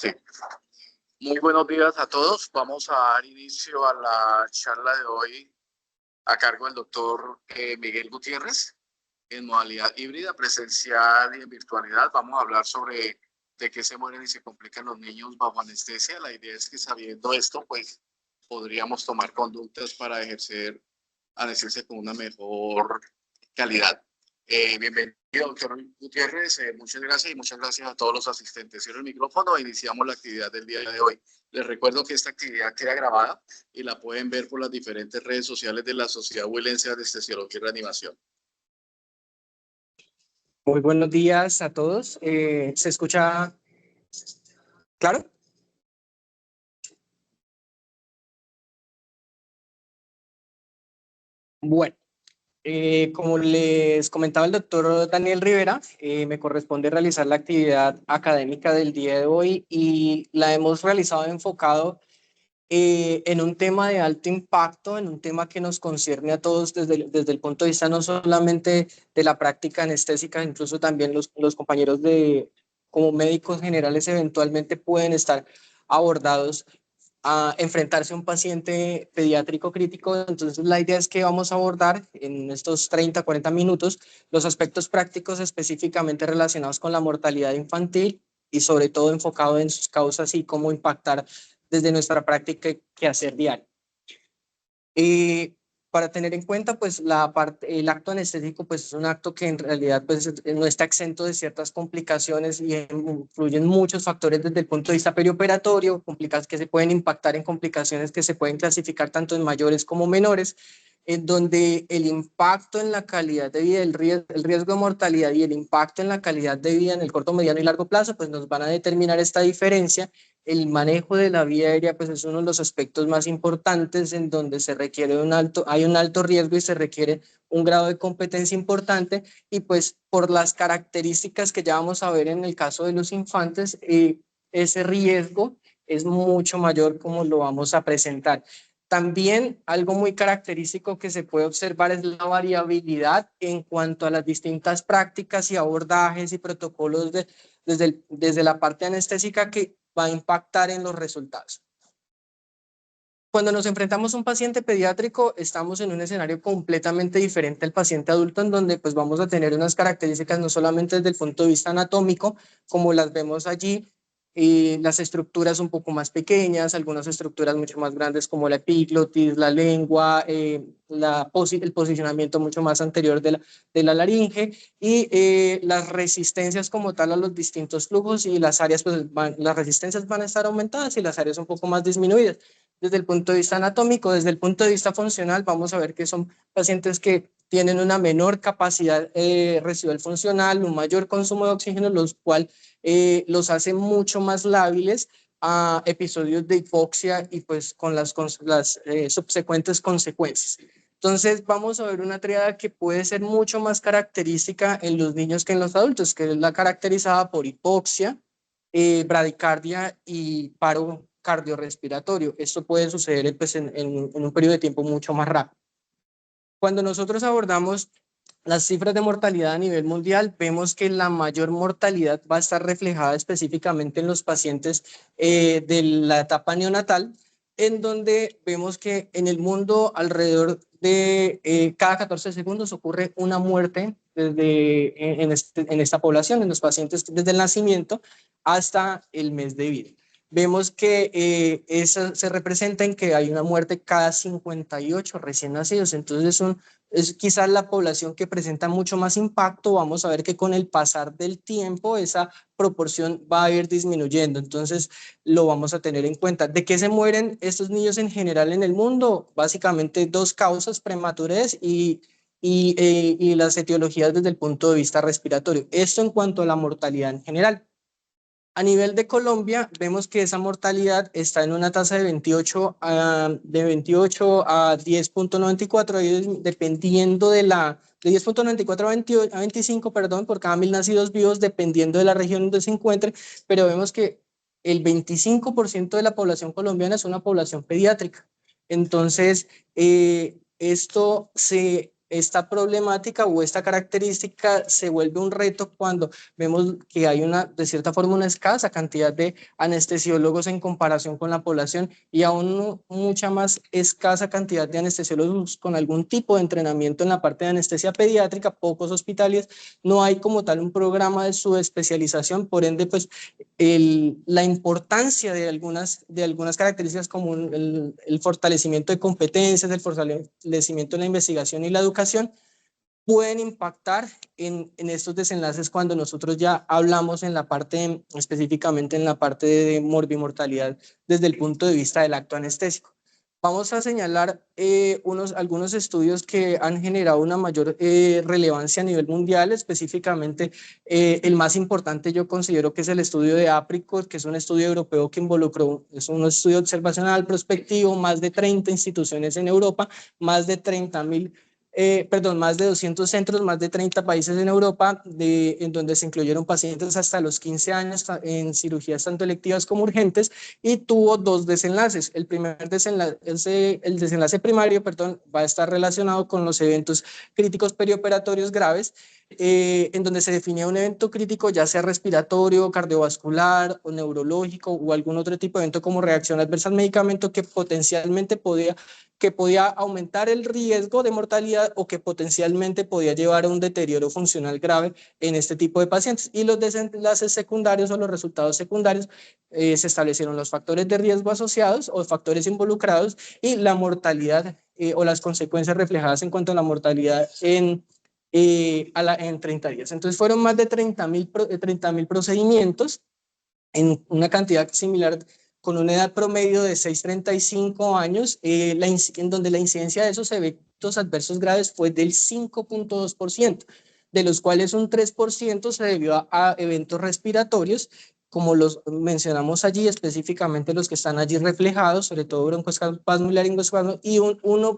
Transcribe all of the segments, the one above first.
Sí. Muy buenos días a todos. Vamos a dar inicio a la charla de hoy a cargo del doctor Miguel Gutiérrez en modalidad híbrida, presencial y en virtualidad. Vamos a hablar sobre de qué se mueren y se complican los niños bajo anestesia. La idea es que sabiendo esto, pues podríamos tomar conductas para ejercer anestesia con una mejor calidad. Bienvenido, doctor Gutiérrez. Muchas gracias y muchas gracias a todos los asistentes. Cierro el micrófono e iniciamos la actividad del día de hoy. Les recuerdo que esta actividad queda grabada y la pueden ver por las diferentes redes sociales de la Sociedad Huilense de Anestesiología y Reanimación. Muy buenos días a todos. ¿Se escucha claro? Bueno. Como les comentaba el doctor Daniel Rivera, me corresponde realizar la actividad académica del día de hoy y la hemos realizado enfocado en un tema de alto impacto, en un tema que nos concierne a todos desde el punto de vista no solamente de la práctica anestésica, incluso también los compañeros como médicos generales eventualmente pueden estar abordados a enfrentarse a un paciente pediátrico crítico. Entonces, la idea es que vamos a abordar en estos 30, 40 minutos los aspectos prácticos específicamente relacionados con la mortalidad infantil y sobre todo enfocado en sus causas y cómo impactar desde nuestra práctica y quehacer diario. Para tener en cuenta, pues, el acto anestésico, pues, es un acto que en realidad, pues, no está exento de ciertas complicaciones y influyen muchos factores desde el punto de vista perioperatorio, complicaciones que se pueden impactar en complicaciones que se pueden clasificar tanto en mayores como menores, en donde el impacto en la calidad de vida, el riesgo de mortalidad y el impacto en la calidad de vida en el corto, mediano y largo plazo, pues, nos van a determinar esta diferencia. El manejo de la vía aérea, pues, es uno de los aspectos más importantes en donde se requiere hay un alto riesgo y se requiere un grado de competencia importante, y pues por las características que ya vamos a ver en el caso de los infantes, ese riesgo es mucho mayor como lo vamos a presentar. También algo muy característico que se puede observar es la variabilidad en cuanto a las distintas prácticas y abordajes y protocolos desde la parte anestésica que va a impactar en los resultados. Cuando nos enfrentamos a un paciente pediátrico, estamos en un escenario completamente diferente al paciente adulto, en donde pues vamos a tener unas características no solamente desde el punto de vista anatómico, como las vemos allí, y las estructuras un poco más pequeñas, algunas estructuras mucho más grandes como la epiglotis, la lengua, el posicionamiento mucho más anterior de la laringe y las resistencias como tal a los distintos flujos, y las áreas, pues las resistencias van a estar aumentadas y las áreas un poco más disminuidas. Desde el punto de vista anatómico, desde el punto de vista funcional, vamos a ver que son pacientes que tienen una menor capacidad residual funcional, un mayor consumo de oxígeno, los cual los hace mucho más lábiles a episodios de hipoxia y pues con las subsecuentes consecuencias. Entonces vamos a ver una triada que puede ser mucho más característica en los niños que en los adultos, que es la caracterizada por hipoxia, bradicardia y paro cardiorrespiratorio. Esto puede suceder pues, en un periodo de tiempo mucho más rápido. Cuando nosotros abordamos las cifras de mortalidad a nivel mundial, vemos que la mayor mortalidad va a estar reflejada específicamente en los pacientes de la etapa neonatal, en donde vemos que en el mundo alrededor de cada 14 segundos ocurre una muerte en esta población, en los pacientes desde el nacimiento hasta el mes de vida. Vemos que eso se representa en que hay una muerte cada 58 recién nacidos. Entonces es quizás la población que presenta mucho más impacto. Vamos a ver que con el pasar del tiempo esa proporción va a ir disminuyendo. Entonces lo vamos a tener en cuenta. ¿De qué se mueren estos niños en general en el mundo? Básicamente dos causas: prematurez y las etiologías desde el punto de vista respiratorio. Esto en cuanto a la mortalidad en general. A nivel de Colombia, vemos que esa mortalidad está en una tasa de 28 a 10.94, dependiendo de 10.94 a 25, perdón, por cada 1.000 nacidos vivos, dependiendo de la región donde se encuentre, pero vemos que el 25% de la población colombiana es una población pediátrica. Entonces, esto se esta problemática o esta característica se vuelve un reto cuando vemos que hay de cierta forma, una escasa cantidad de anestesiólogos en comparación con la población y aún mucha más escasa cantidad de anestesiólogos con algún tipo de entrenamiento en la parte de anestesia pediátrica, pocos hospitales, no hay como tal un programa de subespecialización, por ende, pues la importancia de algunas características como el fortalecimiento de competencias, el fortalecimiento de la investigación y la educación, pueden impactar en estos desenlaces cuando nosotros ya hablamos en la parte, específicamente en la parte de morbimortalidad desde el punto de vista del acto anestésico. Vamos a señalar algunos estudios que han generado una mayor relevancia a nivel mundial, específicamente el más importante yo considero que es el estudio de Apricot, que es un estudio europeo que involucró, es un estudio observacional prospectivo, más de 30 instituciones en Europa, más de 30.000 más de 200 centros, más de 30 países en Europa, en donde se incluyeron pacientes hasta los 15 años en cirugías tanto electivas como urgentes, y tuvo dos desenlaces. El primer desenlace, el desenlace primario, va a estar relacionado con los eventos críticos perioperatorios graves, en donde se definía un evento crítico, ya sea respiratorio, cardiovascular o neurológico o algún otro tipo de evento como reacción adversa al medicamento que potencialmente podía aumentar el riesgo de mortalidad o que potencialmente podía llevar a un deterioro funcional grave en este tipo de pacientes. Y los desenlaces secundarios o los resultados secundarios, se establecieron los factores de riesgo asociados o factores involucrados y la mortalidad o las consecuencias reflejadas en cuanto a la mortalidad en 30 días. Entonces fueron más de 30.000 procedimientos en una cantidad similar, con una edad promedio de 6,35 años, en donde la incidencia de esos eventos adversos graves fue del 5,2%, de los cuales un 3% se debió a eventos respiratorios, como los mencionamos allí, específicamente los que están allí reflejados, sobre todo broncoespasmo y laringoespasmo, y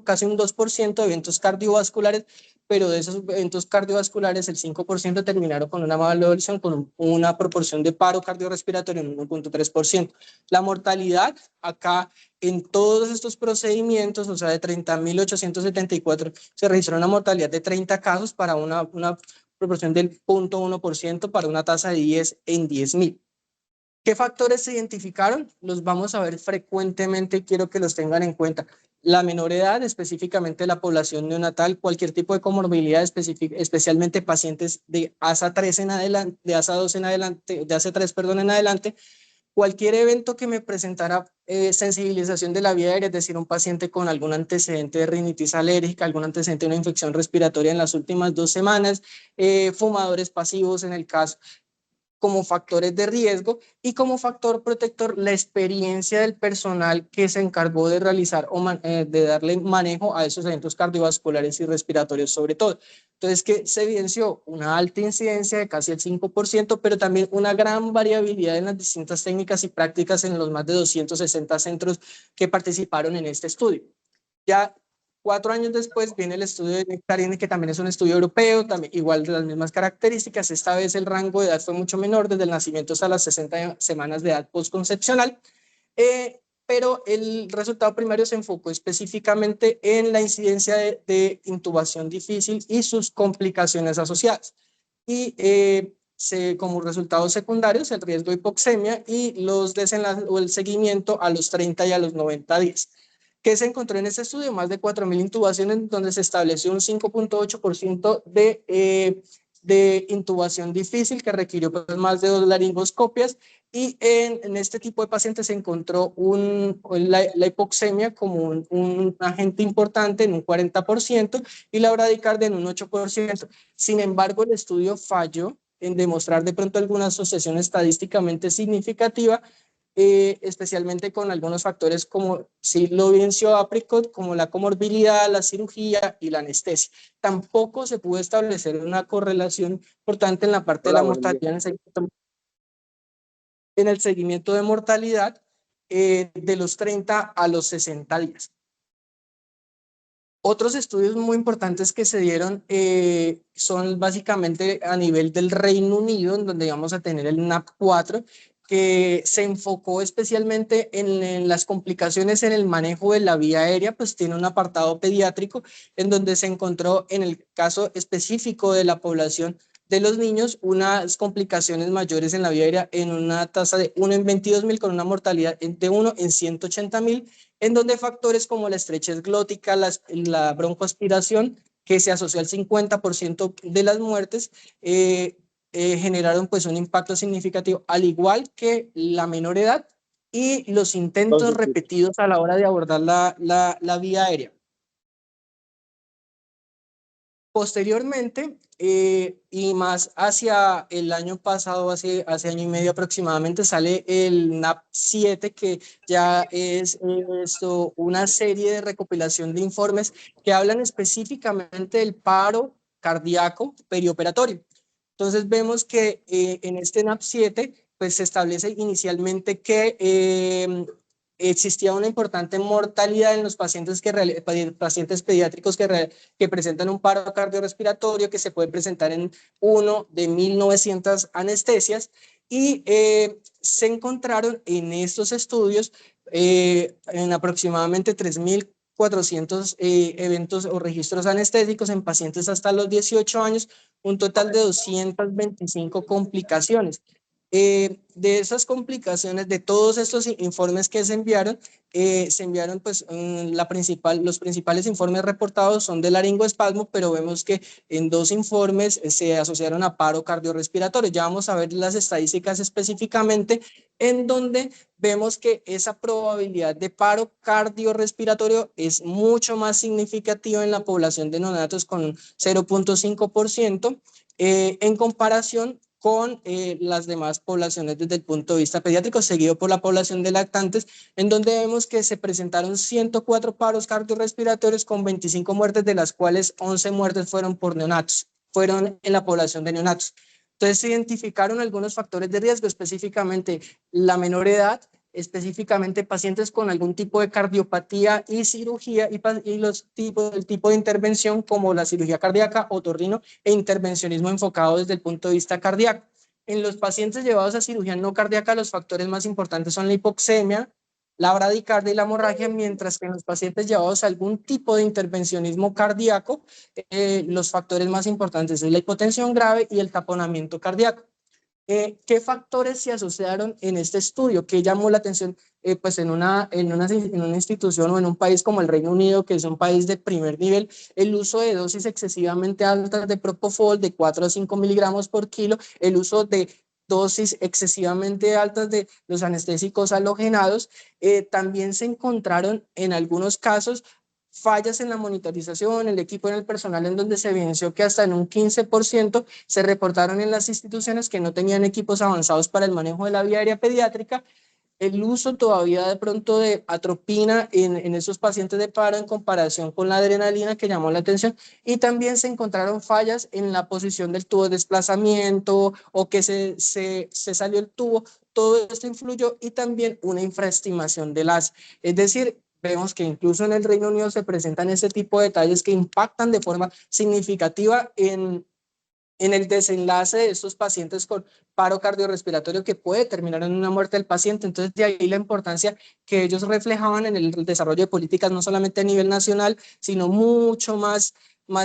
casi un 2% de eventos cardiovasculares, pero de esos eventos cardiovasculares el 5% terminaron con una malabsorción, con una proporción de paro cardiorrespiratorio en 1,3%. La mortalidad acá en todos estos procedimientos, o sea, de 30.874, se registró una mortalidad de 30 casos para una proporción del 0,1% para una tasa de 10 en 10.000. ¿Qué factores se identificaron? Los vamos a ver frecuentemente y quiero que los tengan en cuenta. La menor edad, específicamente la población neonatal, cualquier tipo de comorbilidad, especialmente pacientes de ASA3 en adelante, de ASA2 en adelante, de ASA3, perdón, en adelante, cualquier evento que me presentara sensibilización de la vía aérea, es decir, un paciente con algún antecedente de rinitis alérgica, algún antecedente de una infección respiratoria en las últimas 2 semanas, fumadores pasivos en el caso, como factores de riesgo, y como factor protector la experiencia del personal que se encargó de realizar de darle manejo a esos eventos cardiovasculares y respiratorios sobre todo. Entonces, que se evidenció una alta incidencia de casi el 5%, pero también una gran variabilidad en las distintas técnicas y prácticas en los más de 260 centros que participaron en este estudio. Ya 4 años después viene el estudio de Nectarine, que también es un estudio europeo, también, igual de las mismas características. Esta vez el rango de edad fue mucho menor, desde el nacimiento hasta las 60 semanas de edad postconcepcional, pero el resultado primario se enfocó específicamente en la incidencia de intubación difícil y sus complicaciones asociadas. Y como resultados secundarios, el riesgo de hipoxemia y los desenlaces o el seguimiento a los 30 y a los 90 días. ¿Qué se encontró en este estudio? Más de 4.000 intubaciones, donde se estableció un 5,8% de intubación difícil, que requirió pues más de 2 laringoscopias, y en este tipo de pacientes se encontró la hipoxemia como un agente importante en un 40% y la bradicardia en un 8%. Sin embargo, el estudio falló en demostrar de pronto alguna asociación estadísticamente significativa, especialmente con algunos factores como sí lo evidenció Apricot, como la comorbilidad, la cirugía y la anestesia. Tampoco se pudo establecer una correlación importante en la parte de la mortalidad en el seguimiento de mortalidad de los 30 a los 60 días. Otros estudios muy importantes que se dieron son básicamente a nivel del Reino Unido, en donde vamos a tener el NAP4, que se enfocó especialmente en las complicaciones en el manejo de la vía aérea, pues tiene un apartado pediátrico en donde se encontró en el caso específico de la población de los niños unas complicaciones mayores en la vía aérea en una tasa de 1 en 22.000 con una mortalidad de 1 en 180.000, en donde factores como la estrechez glótica, la broncoaspiración, que se asoció al 50% de las muertes, generaron pues un impacto significativo, al igual que la menor edad y los intentos repetidos a la hora de abordar la vía aérea. Posteriormente, y más hacia el año pasado, hace año y medio aproximadamente, sale el NAP7, que ya es una serie de recopilación de informes que hablan específicamente del paro cardíaco perioperatorio. Entonces vemos que en este NAP7 pues se establece inicialmente que existía una importante mortalidad en los pacientes, pacientes pediátricos que presentan un paro cardiorrespiratorio que se puede presentar en 1 de 1.900 anestesias, y se encontraron en estos estudios en aproximadamente 3.400 eventos o registros anestésicos en pacientes hasta los 18 años, un total de 225 complicaciones. De esas complicaciones, de todos estos informes que se enviaron pues los principales informes reportados son de laringoespasmo, pero vemos que en 2 informes se asociaron a paro cardiorrespiratorio. Ya vamos a ver las estadísticas específicamente, en donde vemos que esa probabilidad de paro cardiorrespiratorio es mucho más significativa en la población de neonatos con 0.5%, en comparación con las demás poblaciones desde el punto de vista pediátrico, seguido por la población de lactantes, en donde vemos que se presentaron 104 paros cardiorrespiratorios con 25 muertes, de las cuales 11 muertes fueron por neonatos, fueron en la población de neonatos. Entonces se identificaron algunos factores de riesgo, específicamente la menor edad, específicamente pacientes con algún tipo de cardiopatía y cirugía, y el tipo de intervención como la cirugía cardíaca, otorrino e intervencionismo enfocado desde el punto de vista cardíaco. En los pacientes llevados a cirugía no cardíaca, los factores más importantes son la hipoxemia, la bradicardia y la hemorragia, mientras que en los pacientes llevados a algún tipo de intervencionismo cardíaco, los factores más importantes son la hipotensión grave y el taponamiento cardíaco. ¿Qué factores se asociaron en este estudio? ¿Qué llamó la atención? Pues en una institución o en un país como el Reino Unido, que es un país de primer nivel, el uso de dosis excesivamente altas de propofol de 4 a 5 miligramos por kilo, el uso de dosis excesivamente altas de los anestésicos halogenados. También se encontraron en algunos casos fallas en la monitorización, el equipo, en el personal, en donde se evidenció que hasta en un 15% se reportaron en las instituciones que no tenían equipos avanzados para el manejo de la vía aérea pediátrica, el uso todavía de pronto de atropina en esos pacientes de paro en comparación con la adrenalina, que llamó la atención, y también se encontraron fallas en la posición del tubo de desplazamiento o que se salió el tubo. Todo esto influyó, y también una infraestimación del AS. Es decir, vemos que incluso en el Reino Unido se presentan ese tipo de detalles que impactan de forma significativa en el desenlace de estos pacientes con paro cardiorrespiratorio, que puede terminar en una muerte del paciente. Entonces, de ahí la importancia que ellos reflejaban en el desarrollo de políticas, no solamente a nivel nacional, sino mucho más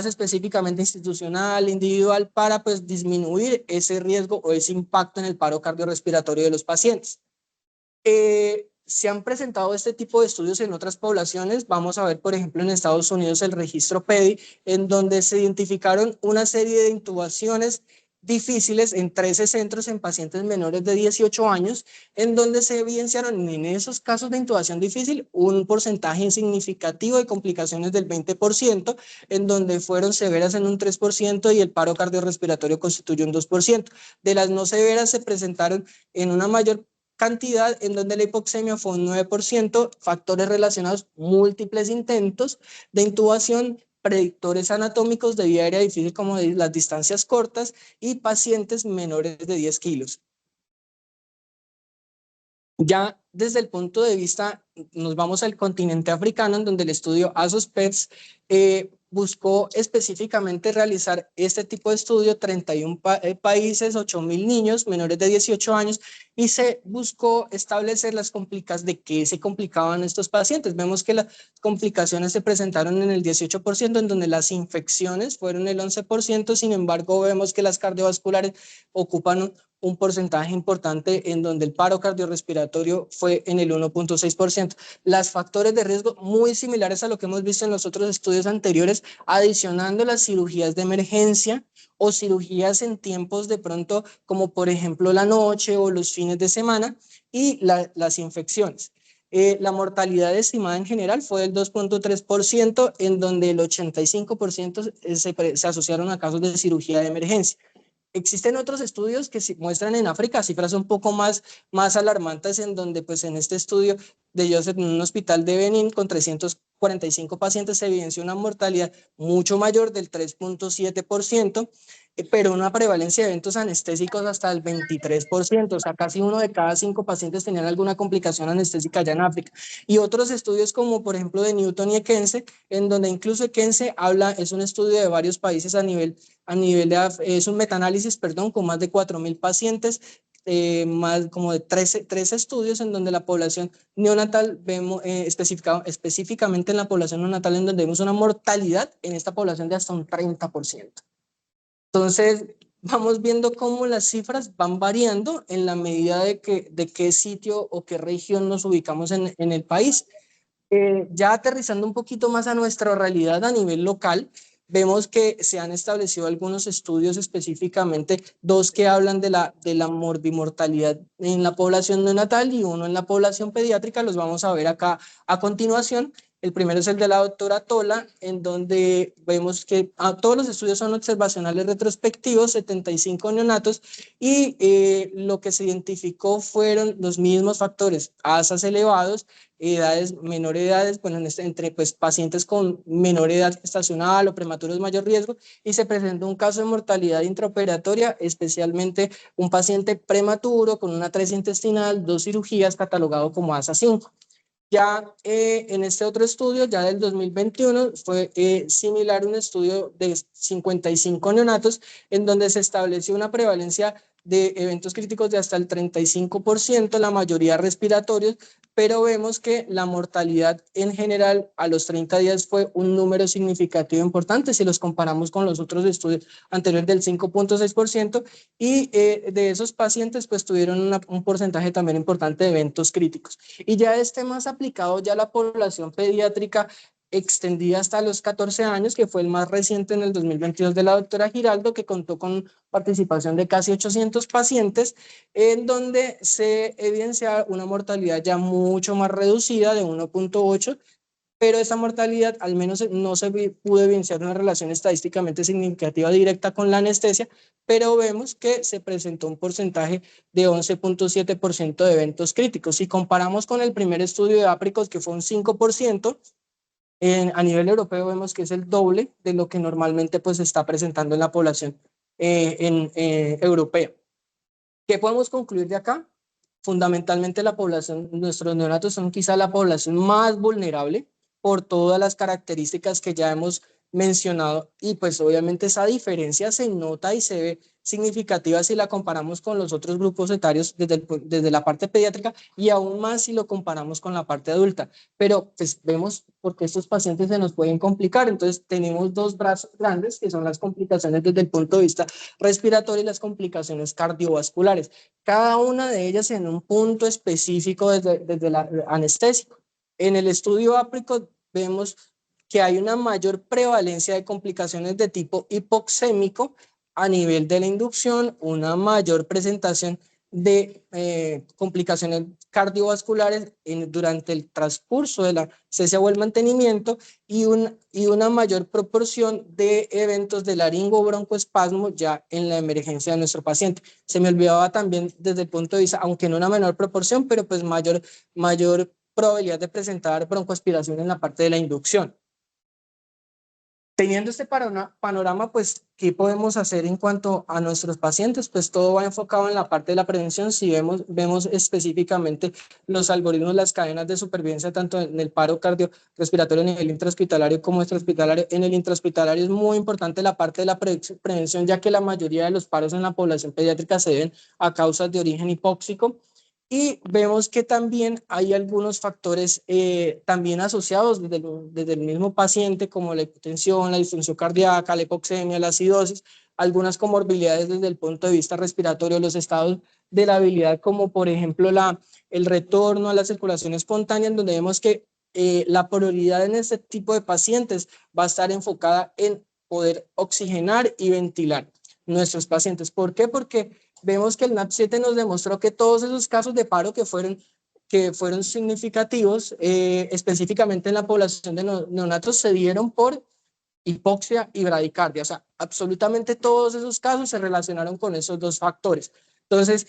específicamente institucional, individual, para pues disminuir ese riesgo o ese impacto en el paro cardiorrespiratorio de los pacientes. Se han presentado este tipo de estudios en otras poblaciones. Vamos a ver, por ejemplo, en Estados Unidos el registro PEDI, en donde se identificaron una serie de intubaciones difíciles en 13 centros en pacientes menores de 18 años, en donde se evidenciaron en esos casos de intubación difícil un porcentaje significativo de complicaciones del 20%, en donde fueron severas en un 3% y el paro cardiorrespiratorio constituyó un 2%. De las no severas se presentaron en una mayor cantidad, en donde la hipoxemia fue un 9%, factores relacionados, múltiples intentos de intubación, predictores anatómicos de vía aérea difícil como de las distancias cortas, y pacientes menores de 10 kilos. Ya desde el punto de vista, nos vamos al continente africano, en donde el estudio ASOS-PETS buscó específicamente realizar este tipo de estudio, 31 países, 8.000 niños menores de 18 años, y se buscó establecer las complicaciones de qué se complicaban estos pacientes. Vemos que las complicaciones se presentaron en el 18%, en donde las infecciones fueron el 11%, sin embargo vemos que las cardiovasculares ocupan un porcentaje importante, en donde el paro cardiorrespiratorio fue en el 1.6%. Las factores de riesgo muy similares a lo que hemos visto en los otros estudios anteriores, adicionando las cirugías de emergencia o cirugías en tiempos de pronto, como por ejemplo la noche o los fines de semana, y las infecciones. La mortalidad estimada en general fue del 2.3%, en donde el 85% se asociaron a casos de cirugía de emergencia. Existen otros estudios que muestran en África cifras un poco más alarmantes, en donde pues en este estudio de Joseph en un hospital de Benín con 345 pacientes se evidenció una mortalidad mucho mayor del 3.7%, pero una prevalencia de eventos anestésicos hasta el 23%, o sea, casi 1 de cada 5 pacientes tenían alguna complicación anestésica allá en África. Y otros estudios como por ejemplo de Newton y Ekense, en donde incluso Ekense es un estudio de varios países a nivel es un metaanálisis, perdón, con más de 4.000 pacientes, más como de 13 estudios en donde la población neonatal vemos, específicamente en la población neonatal, en donde vemos una mortalidad en esta población de hasta un 30%. Entonces, vamos viendo cómo las cifras van variando en la medida de qué sitio o qué región nos ubicamos en el país. Ya aterrizando un poquito más a nuestra realidad a nivel local, vemos que se han establecido algunos estudios, específicamente 2 que hablan de la morbimortalidad en la población neonatal y 1 en la población pediátrica. Los vamos a ver acá a continuación. El primero es el de la doctora Tola, en donde vemos que todos los estudios son observacionales retrospectivos, 75 neonatos, y lo que se identificó fueron los mismos factores: ASAs elevados, menores edades, bueno, entre pues, pacientes con menor edad gestacional o prematuros de mayor riesgo, y se presentó un caso de mortalidad intraoperatoria, especialmente un paciente prematuro con una atresia intestinal, 2 cirugías, catalogado como ASA 5. Ya en este otro estudio, ya del 2021, fue similar un estudio de 55 neonatos, en donde se estableció una prevalencia de eventos críticos de hasta el 35%, la mayoría respiratorios, pero vemos que la mortalidad en general a los 30 días fue un número significativo importante si los comparamos con los otros estudios anteriores del 5.6%, y de esos pacientes pues tuvieron un porcentaje también importante de eventos críticos. Y ya más aplicado ya a la población pediátrica extendida hasta los 14 años, que fue el más reciente en el 2022 de la doctora Giraldo, que contó con participación de casi 800 pacientes, en donde se evidencia una mortalidad ya mucho más reducida de 1.8, pero esa mortalidad al menos no se pudo evidenciar una relación estadísticamente significativa directa con la anestesia, pero vemos que se presentó un porcentaje de 11.7% de eventos críticos. Si comparamos con el primer estudio de Apricot, que fue un 5%, a nivel europeo vemos que es el doble de lo que normalmente pues, se está presentando en la población europea. ¿Qué podemos concluir de acá? Fundamentalmente la población, nuestros neonatos son quizá la población más vulnerable por todas las características que ya hemos mencionado, y pues obviamente esa diferencia se nota y se ve significativa si la comparamos con los otros grupos etarios desde la parte pediátrica, y aún más si lo comparamos con la parte adulta. Pero pues vemos por qué estos pacientes se nos pueden complicar. Entonces tenemos 2 brazos grandes que son las complicaciones desde el punto de vista respiratorio y las complicaciones cardiovasculares, cada una de ellas en un punto específico desde la anestésico. En el estudio Apricot vemos que hay una mayor prevalencia de complicaciones de tipo hipoxémico a nivel de la inducción, una mayor presentación de complicaciones cardiovasculares durante el transcurso de la anestesia o el mantenimiento, y una mayor proporción de eventos de laringobroncoespasmo ya en la emergencia de nuestro paciente. Se me olvidaba también desde el punto de vista, aunque en una menor proporción, pero pues mayor probabilidad de presentar broncoaspiración en la parte de la inducción. Teniendo este panorama, pues, ¿qué podemos hacer en cuanto a nuestros pacientes? Pues todo va enfocado en la parte de la prevención. Si vemos específicamente los algoritmos, las cadenas de supervivencia, tanto en el paro cardiorrespiratorio a nivel intrahospitalario como extrahospitalario. En el intrahospitalario es muy importante la parte de la prevención, ya que la mayoría de los paros en la población pediátrica se deben a causas de origen hipóxico. Y vemos que también hay algunos factores también asociados desde el mismo paciente, como la hipotensión, la disfunción cardíaca, la hipoxemia, la acidosis, algunas comorbilidades desde el punto de vista respiratorio, los estados de la habilidad, como por ejemplo el retorno a la circulación espontánea, en donde vemos que la prioridad en este tipo de pacientes va a estar enfocada en poder oxigenar y ventilar nuestros pacientes. ¿Por qué? Porque vemos que el NAP7 nos demostró que todos esos casos de paro que fueron significativos, específicamente en la población de neonatos, se dieron por hipoxia y bradicardia. O sea, absolutamente todos esos casos se relacionaron con esos dos factores. Entonces,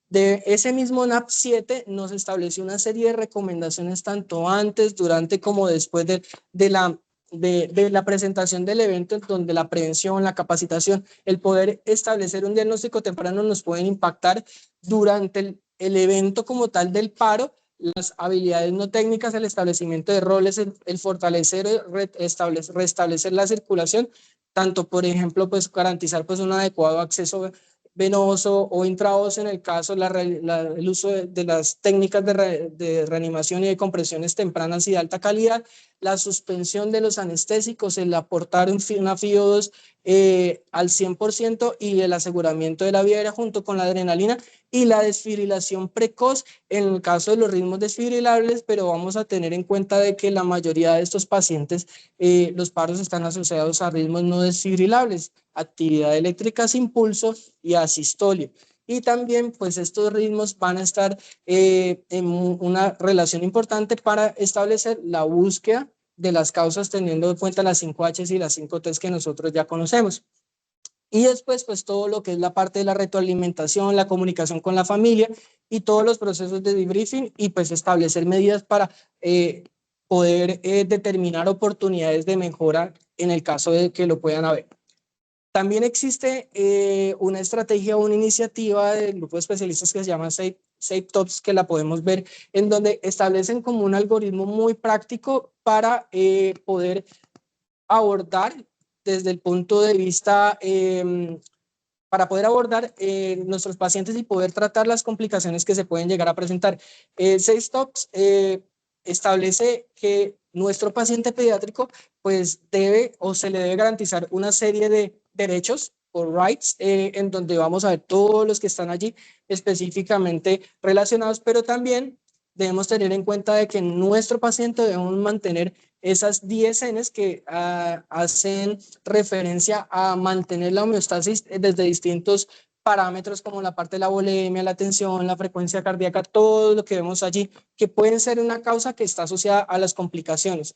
de ese mismo NAP7 nos estableció una serie de recomendaciones tanto antes, durante como después de la presentación del evento, donde la prevención, la capacitación, el poder establecer un diagnóstico temprano nos pueden impactar durante el evento como tal del paro, las habilidades no técnicas, el establecimiento de roles, el fortalecer, restablecer la circulación, tanto por ejemplo, pues garantizar pues un adecuado acceso venoso o intraóseo en el caso, el uso de las técnicas de reanimación y de compresiones tempranas y de alta calidad, la suspensión de los anestésicos, el aportar una FiO2 al 100% y el aseguramiento de la vía aérea junto con la adrenalina y la desfibrilación precoz en el caso de los ritmos desfibrilables, pero vamos a tener en cuenta de que la mayoría de estos pacientes, los paros están asociados a ritmos no desfibrilables, actividad eléctrica sin pulso y asistolia. Y también, pues, estos ritmos van a estar en una relación importante para establecer la búsqueda de las causas teniendo en cuenta las 5H y las 5T que nosotros ya conocemos. Y después, pues todo lo que es la parte de la retroalimentación, la comunicación con la familia y todos los procesos de debriefing y pues establecer medidas para poder determinar oportunidades de mejora en el caso de que lo puedan haber. También existe una estrategia o una iniciativa del grupo de especialistas que se llama SafeTops, que la podemos ver, en donde establecen como un algoritmo muy práctico para poder abordar desde el punto de vista, para poder abordar nuestros pacientes y poder tratar las complicaciones que se pueden llegar a presentar. SafeTops establece que nuestro paciente pediátrico pues debe o se le debe garantizar una serie de derechos o rights en donde vamos a ver todos los que están allí específicamente relacionados, pero también debemos tener en cuenta de que nuestro paciente debemos mantener esas 10 Ns que hacen referencia a mantener la homeostasis desde distintos parámetros como la parte de la volemia, la tensión, la frecuencia cardíaca, todo lo que vemos allí, que pueden ser una causa que está asociada a las complicaciones.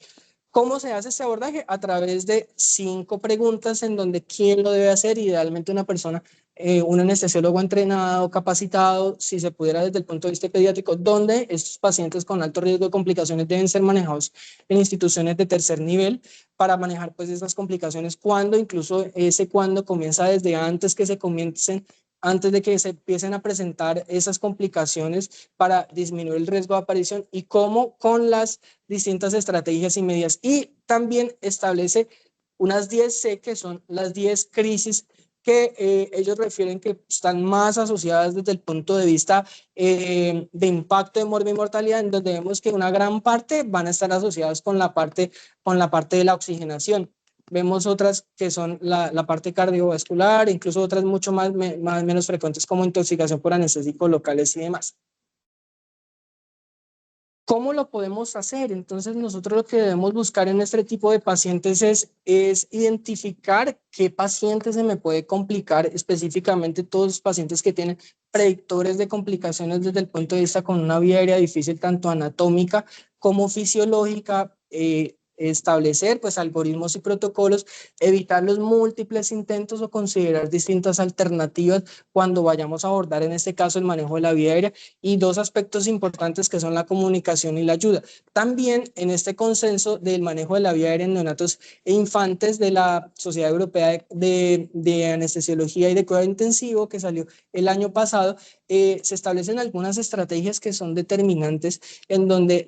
¿Cómo se hace ese abordaje? A través de 5 preguntas en donde quién lo debe hacer, idealmente una persona, un anestesiólogo entrenado, capacitado, si se pudiera desde el punto de vista pediátrico, donde estos pacientes con alto riesgo de complicaciones deben ser manejados en instituciones de tercer nivel para manejar pues esas complicaciones cuando comienza desde antes que se comiencen, antes de que se empiecen a presentar esas complicaciones para disminuir el riesgo de aparición y cómo con las distintas estrategias y medidas. Y también establece unas 10C que son las 10 crisis que ellos refieren que están más asociadas desde el punto de vista de impacto de muerte y mortalidad, en donde vemos que una gran parte van a estar asociadas con la parte de la oxigenación. Vemos otras que son la parte cardiovascular, incluso otras mucho menos frecuentes como intoxicación por anestésicos locales y demás. ¿Cómo lo podemos hacer? Entonces, nosotros lo que debemos buscar en este tipo de pacientes es identificar qué paciente se me puede complicar, específicamente todos los pacientes que tienen predictores de complicaciones desde el punto de vista con una vía aérea difícil, tanto anatómica como fisiológica, establecer pues algoritmos y protocolos, evitar los múltiples intentos o considerar distintas alternativas cuando vayamos a abordar en este caso el manejo de la vía aérea, y 2 aspectos importantes que son la comunicación y la ayuda. También en este consenso del manejo de la vía aérea en neonatos e infantes de la Sociedad Europea de Anestesiología y de Cuidado Intensivo, que salió el año pasado, se establecen algunas estrategias que son determinantes en donde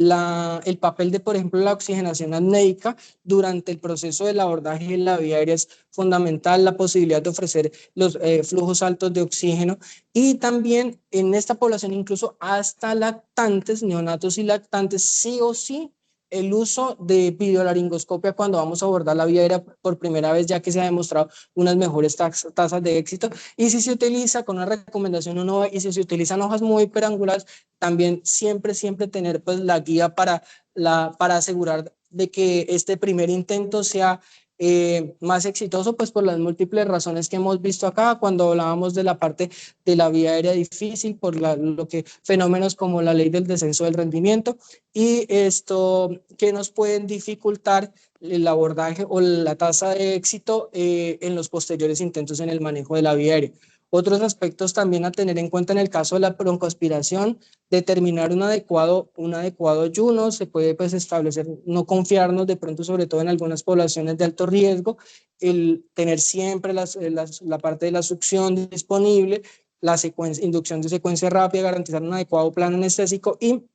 el papel de, por ejemplo, la oxigenación apneica durante el proceso del abordaje en la vía aérea es fundamental, la posibilidad de ofrecer los flujos altos de oxígeno y también en esta población incluso hasta lactantes, neonatos y lactantes, sí o sí el uso de videolaringoscopia cuando vamos a abordar la vía aérea por primera vez, ya que se ha demostrado unas mejores tasas de éxito. Y si se utiliza con una recomendación 1 y si se utilizan hojas muy hiperangulares, también siempre tener pues la guía para asegurar de que este primer intento sea más exitoso, pues por las múltiples razones que hemos visto acá cuando hablábamos de la parte de la vía aérea difícil, por lo que fenómenos como la ley del descenso del rendimiento y esto que nos pueden dificultar el abordaje o la tasa de éxito en los posteriores intentos en el manejo de la vía aérea. Otros aspectos también a tener en cuenta en el caso de la broncoaspiración, determinar un adecuado ayuno, se puede pues establecer, no confiarnos de pronto, sobre todo en algunas poblaciones de alto riesgo, el tener siempre la parte de la succión disponible, la inducción de secuencia rápida, garantizar un adecuado plan anestésico y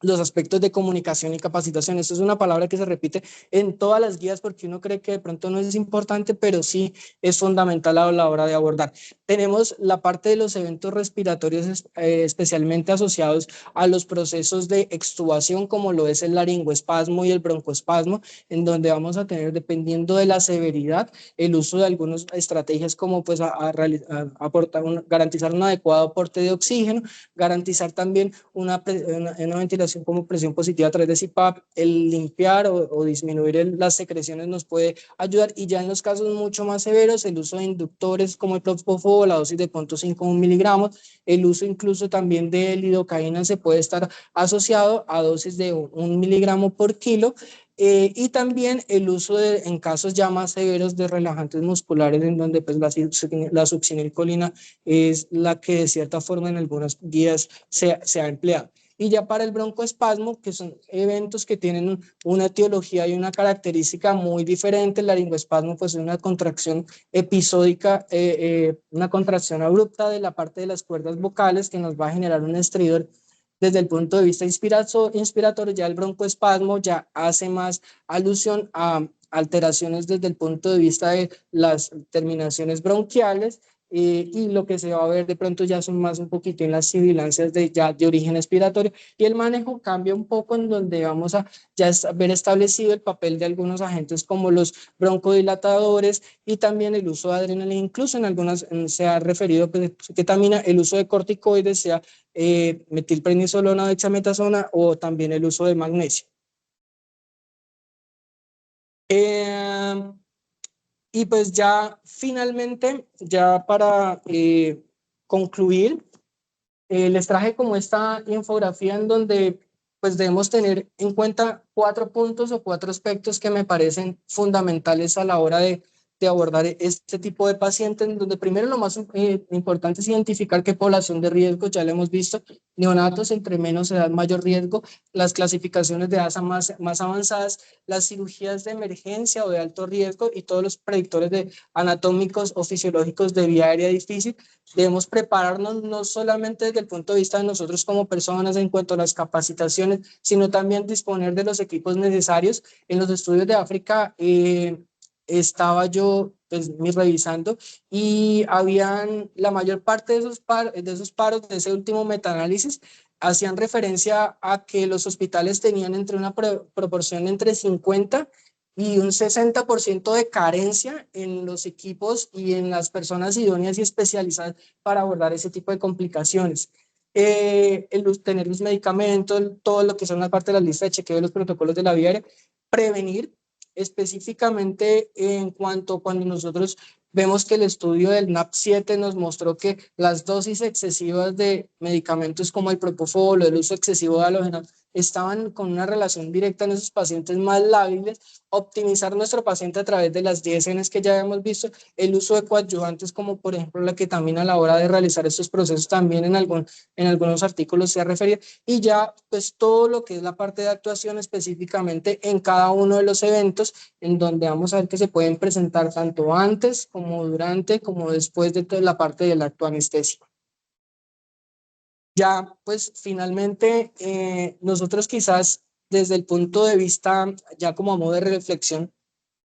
los aspectos de comunicación y capacitación. Esto es una palabra que se repite en todas las guías porque uno cree que de pronto no es importante, pero sí es fundamental a la hora de abordar. Tenemos la parte de los eventos respiratorios especialmente asociados a los procesos de extubación, como lo es el laringoespasmo y el broncoespasmo, en donde vamos a tener, dependiendo de la severidad, el uso de algunas estrategias como pues garantizar un adecuado aporte de oxígeno, garantizar también una ventilación como presión positiva a través de CPAP, el limpiar o disminuir las secreciones nos puede ayudar, y ya en los casos mucho más severos, el uso de inductores como el propofol, la dosis de 0.5 miligramos, el uso incluso también de lidocaína se puede estar asociado a dosis de 1 miligramo por kilo, y también el uso en casos ya más severos de relajantes musculares, en donde pues la succinilcolina es la que de cierta forma en algunas guías se ha empleado. Y ya para el broncoespasmo, que son eventos que tienen una etiología y una característica muy diferente, el laringoespasmo pues es una contracción episódica, una contracción abrupta de la parte de las cuerdas vocales que nos va a generar un estridor. Desde el punto de vista inspiratorio, ya el broncoespasmo ya hace más alusión a alteraciones desde el punto de vista de las terminaciones bronquiales, y lo que se va a ver de pronto ya son más un poquito en las sibilancias de origen respiratorio, y el manejo cambia un poco en donde vamos a ya ver establecido el papel de algunos agentes como los broncodilatadores y también el uso de adrenalina, incluso en algunas se ha referido pues, que también el uso de corticoides, sea metilprednisolona o dexametasona, o también el uso de magnesio. Y pues ya finalmente, ya para concluir, les traje como esta infografía en donde pues debemos tener en cuenta 4 puntos o 4 aspectos que me parecen fundamentales a la hora de abordar este tipo de pacientes, en donde primero lo más importante es identificar qué población de riesgo, ya lo hemos visto, neonatos entre menos edad, mayor riesgo, las clasificaciones de ASA más avanzadas, las cirugías de emergencia o de alto riesgo y todos los predictores anatómicos o fisiológicos de vía aérea difícil. Debemos prepararnos no solamente desde el punto de vista de nosotros como personas en cuanto a las capacitaciones, sino también disponer de los equipos necesarios. En los estudios de África estaba yo pues, revisando y habían la mayor parte de esos paros, de ese último metaanálisis, hacían referencia a que los hospitales tenían entre una proporción entre 50 y un 60% de carencia en los equipos y en las personas idóneas y especializadas para abordar ese tipo de complicaciones. Tener los medicamentos, todo lo que son la parte de la lista de chequeo de los protocolos de la vía aérea, prevenir específicamente en cuanto cuando nosotros vemos que el estudio del NAP7 nos mostró que las dosis excesivas de medicamentos como el propofol o el uso excesivo de halógeno estaban con una relación directa en esos pacientes más lábiles, optimizar nuestro paciente a través de las 10 Ns que ya hemos visto, el uso de coadyuvantes como por ejemplo la ketamina a la hora de realizar estos procesos también en algunos artículos se ha referido, y ya pues todo lo que es la parte de actuación específicamente en cada uno de los eventos, en donde vamos a ver que se pueden presentar tanto antes como durante como después de toda la parte del acto anestésico. Ya, pues finalmente, nosotros quizás desde el punto de vista, ya como a modo de reflexión,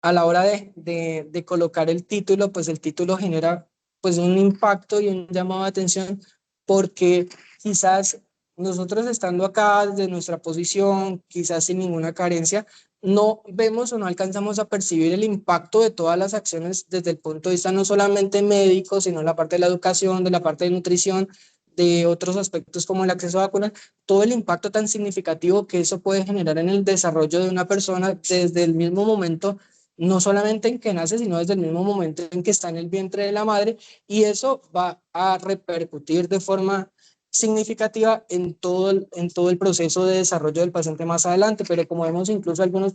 a la hora de colocar el título, pues el título genera pues un impacto y un llamado de atención, porque quizás nosotros estando acá desde nuestra posición, quizás sin ninguna carencia, no vemos o no alcanzamos a percibir el impacto de todas las acciones desde el punto de vista no solamente médico, sino la parte de la educación, de la parte de nutrición, de otros aspectos como el acceso a vacunas, todo el impacto tan significativo que eso puede generar en el desarrollo de una persona desde el mismo momento, no solamente en que nace, sino desde el mismo momento en que está en el vientre de la madre, y eso va a repercutir de forma significativa en todo el proceso de desarrollo del paciente más adelante, pero como vemos incluso algunos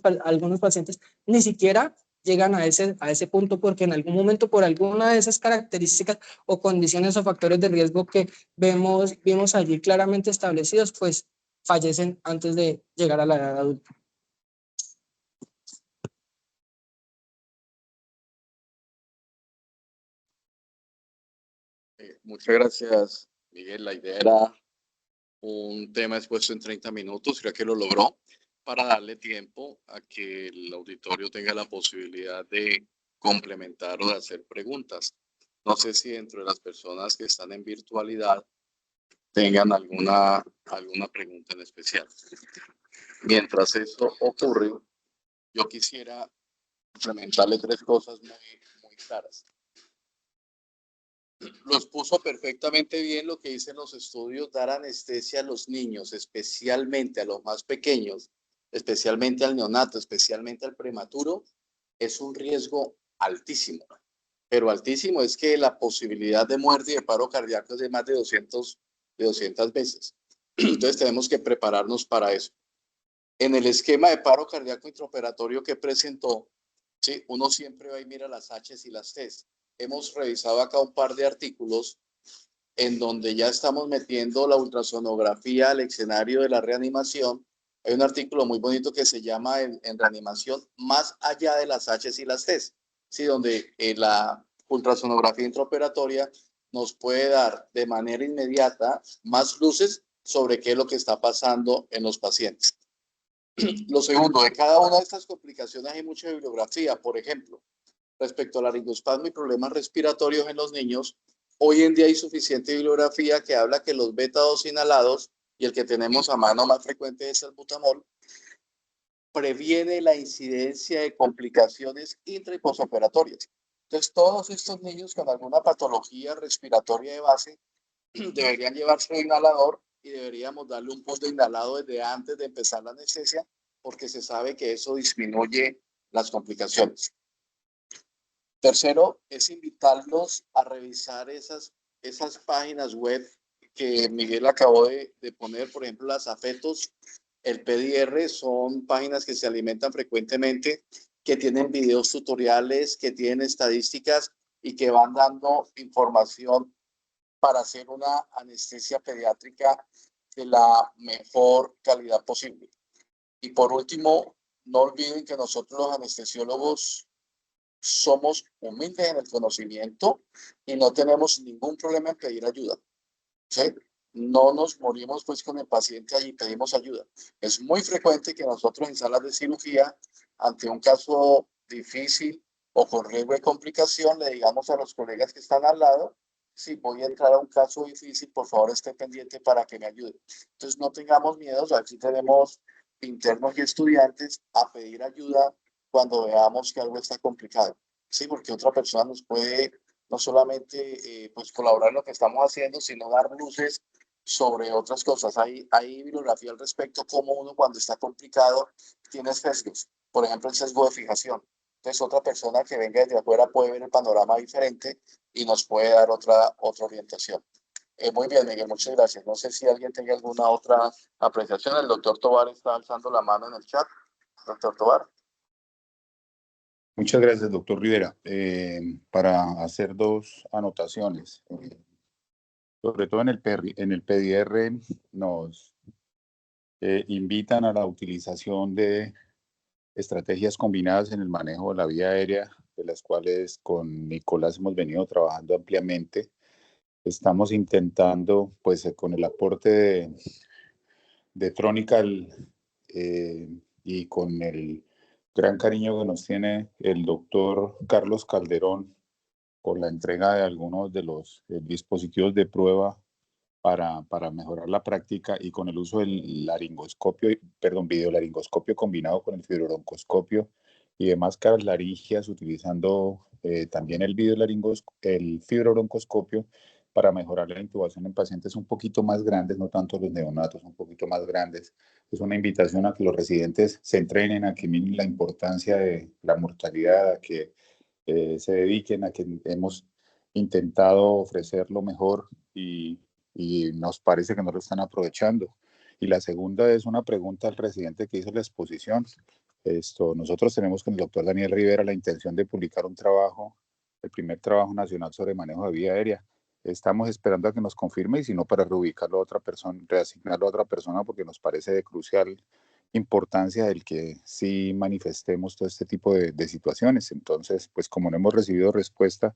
pacientes ni siquiera llegan a ese punto porque en algún momento por alguna de esas características o condiciones o factores de riesgo que vimos allí claramente establecidos, pues fallecen antes de llegar a la edad adulta. Muchas gracias, Miguel. La idea era un tema expuesto en 30 minutos, creo que lo logró, para darle tiempo a que el auditorio tenga la posibilidad de complementar o de hacer preguntas. No sé si dentro de las personas que están en virtualidad tengan alguna pregunta en especial. Mientras eso ocurre, yo quisiera implementarle tres cosas muy claras. Lo expuso perfectamente bien lo que dicen los estudios: dar anestesia a los niños, especialmente a los más pequeños, especialmente al neonato, especialmente al prematuro, es un riesgo altísimo. Pero altísimo es que la posibilidad de muerte y de paro cardíaco es de más de 200 veces. Entonces tenemos que prepararnos para eso. En el esquema de paro cardíaco intraoperatorio que presentó, ¿sí?, uno siempre va y mira las H's y las T's. Hemos revisado acá un par de artículos en donde ya estamos metiendo la ultrasonografía al escenario de la reanimación. Hay un artículo muy bonito que se llama en reanimación más allá de las H's y las T's, ¿sí?, donde la ultrasonografía intraoperatoria nos puede dar de manera inmediata más luces sobre qué es lo que está pasando en los pacientes. Lo segundo, de cada una de estas complicaciones hay mucha bibliografía. Por ejemplo, respecto a la laringoespasmo y problemas respiratorios en los niños, hoy en día hay suficiente bibliografía que habla que los beta-2 inhalados, y el que tenemos a mano más frecuente es el butamol, previene la incidencia de complicaciones intra y posoperatorias. Entonces, todos estos niños con alguna patología respiratoria de base deberían llevarse un inhalador y deberíamos darle un post de inhalado desde antes de empezar la anestesia, porque se sabe que eso disminuye las complicaciones. Tercero, es invitarlos a revisar esas páginas web que Miguel acabó de poner, por ejemplo, las AFETOS, el PDR, son páginas que se alimentan frecuentemente, que tienen videos tutoriales, que tienen estadísticas y que van dando información para hacer una anestesia pediátrica de la mejor calidad posible. Y por último, no olviden que nosotros los anestesiólogos somos humildes en el conocimiento y no tenemos ningún problema en pedir ayuda. ¿Sí? No nos morimos pues con el paciente allí, pedimos ayuda. Es muy frecuente que nosotros en salas de cirugía, ante un caso difícil o con riesgo de complicación, le digamos a los colegas que están al lado: si voy a entrar a un caso difícil, por favor esté pendiente para que me ayude. Entonces no tengamos miedo, aquí tenemos internos y estudiantes a pedir ayuda cuando veamos que algo está complicado. Sí, porque otra persona nos puede no solamente pues colaborar en lo que estamos haciendo, sino dar luces sobre otras cosas. Hay bibliografía al respecto, como uno cuando está complicado tiene sesgos, por ejemplo el sesgo de fijación. Entonces otra persona que venga desde afuera puede ver el panorama diferente y nos puede dar otra orientación. Muy bien, Miguel, muchas gracias. No sé si alguien tenga alguna otra apreciación. El doctor Tovar está alzando la mano en el chat. Doctor Tovar. Muchas gracias, doctor Rivera. Para hacer dos anotaciones, sobre todo en el PDR nos invitan a la utilización de estrategias combinadas en el manejo de la vía aérea, de las cuales con Nicolás hemos venido trabajando ampliamente, estamos intentando, pues con el aporte de Tronical y con el gran cariño que nos tiene el doctor Carlos Calderón por la entrega de algunos de los dispositivos de prueba para mejorar la práctica y con el uso del laringoscopio, perdón, videolaringoscopio combinado con el fibrobroncoscopio y demás laringias utilizando también el el fibrobroncoscopio para mejorar la intubación en pacientes un poquito más grandes, no tanto los neonatos, un poquito más grandes. Es una invitación a que los residentes se entrenen, a que miren la importancia de la mortalidad, a que se dediquen, a que hemos intentado ofrecer lo mejor y nos parece que no lo están aprovechando. Y la segunda es una pregunta al residente que hizo la exposición. Nosotros tenemos con el doctor Daniel Rivera la intención de publicar un trabajo, el primer trabajo nacional sobre manejo de vía aérea. Estamos esperando a que nos confirme y si no para reubicarlo a otra persona, reasignarlo a otra persona porque nos parece de crucial importancia el que sí manifestemos todo este tipo de situaciones. Entonces, pues como no hemos recibido respuesta,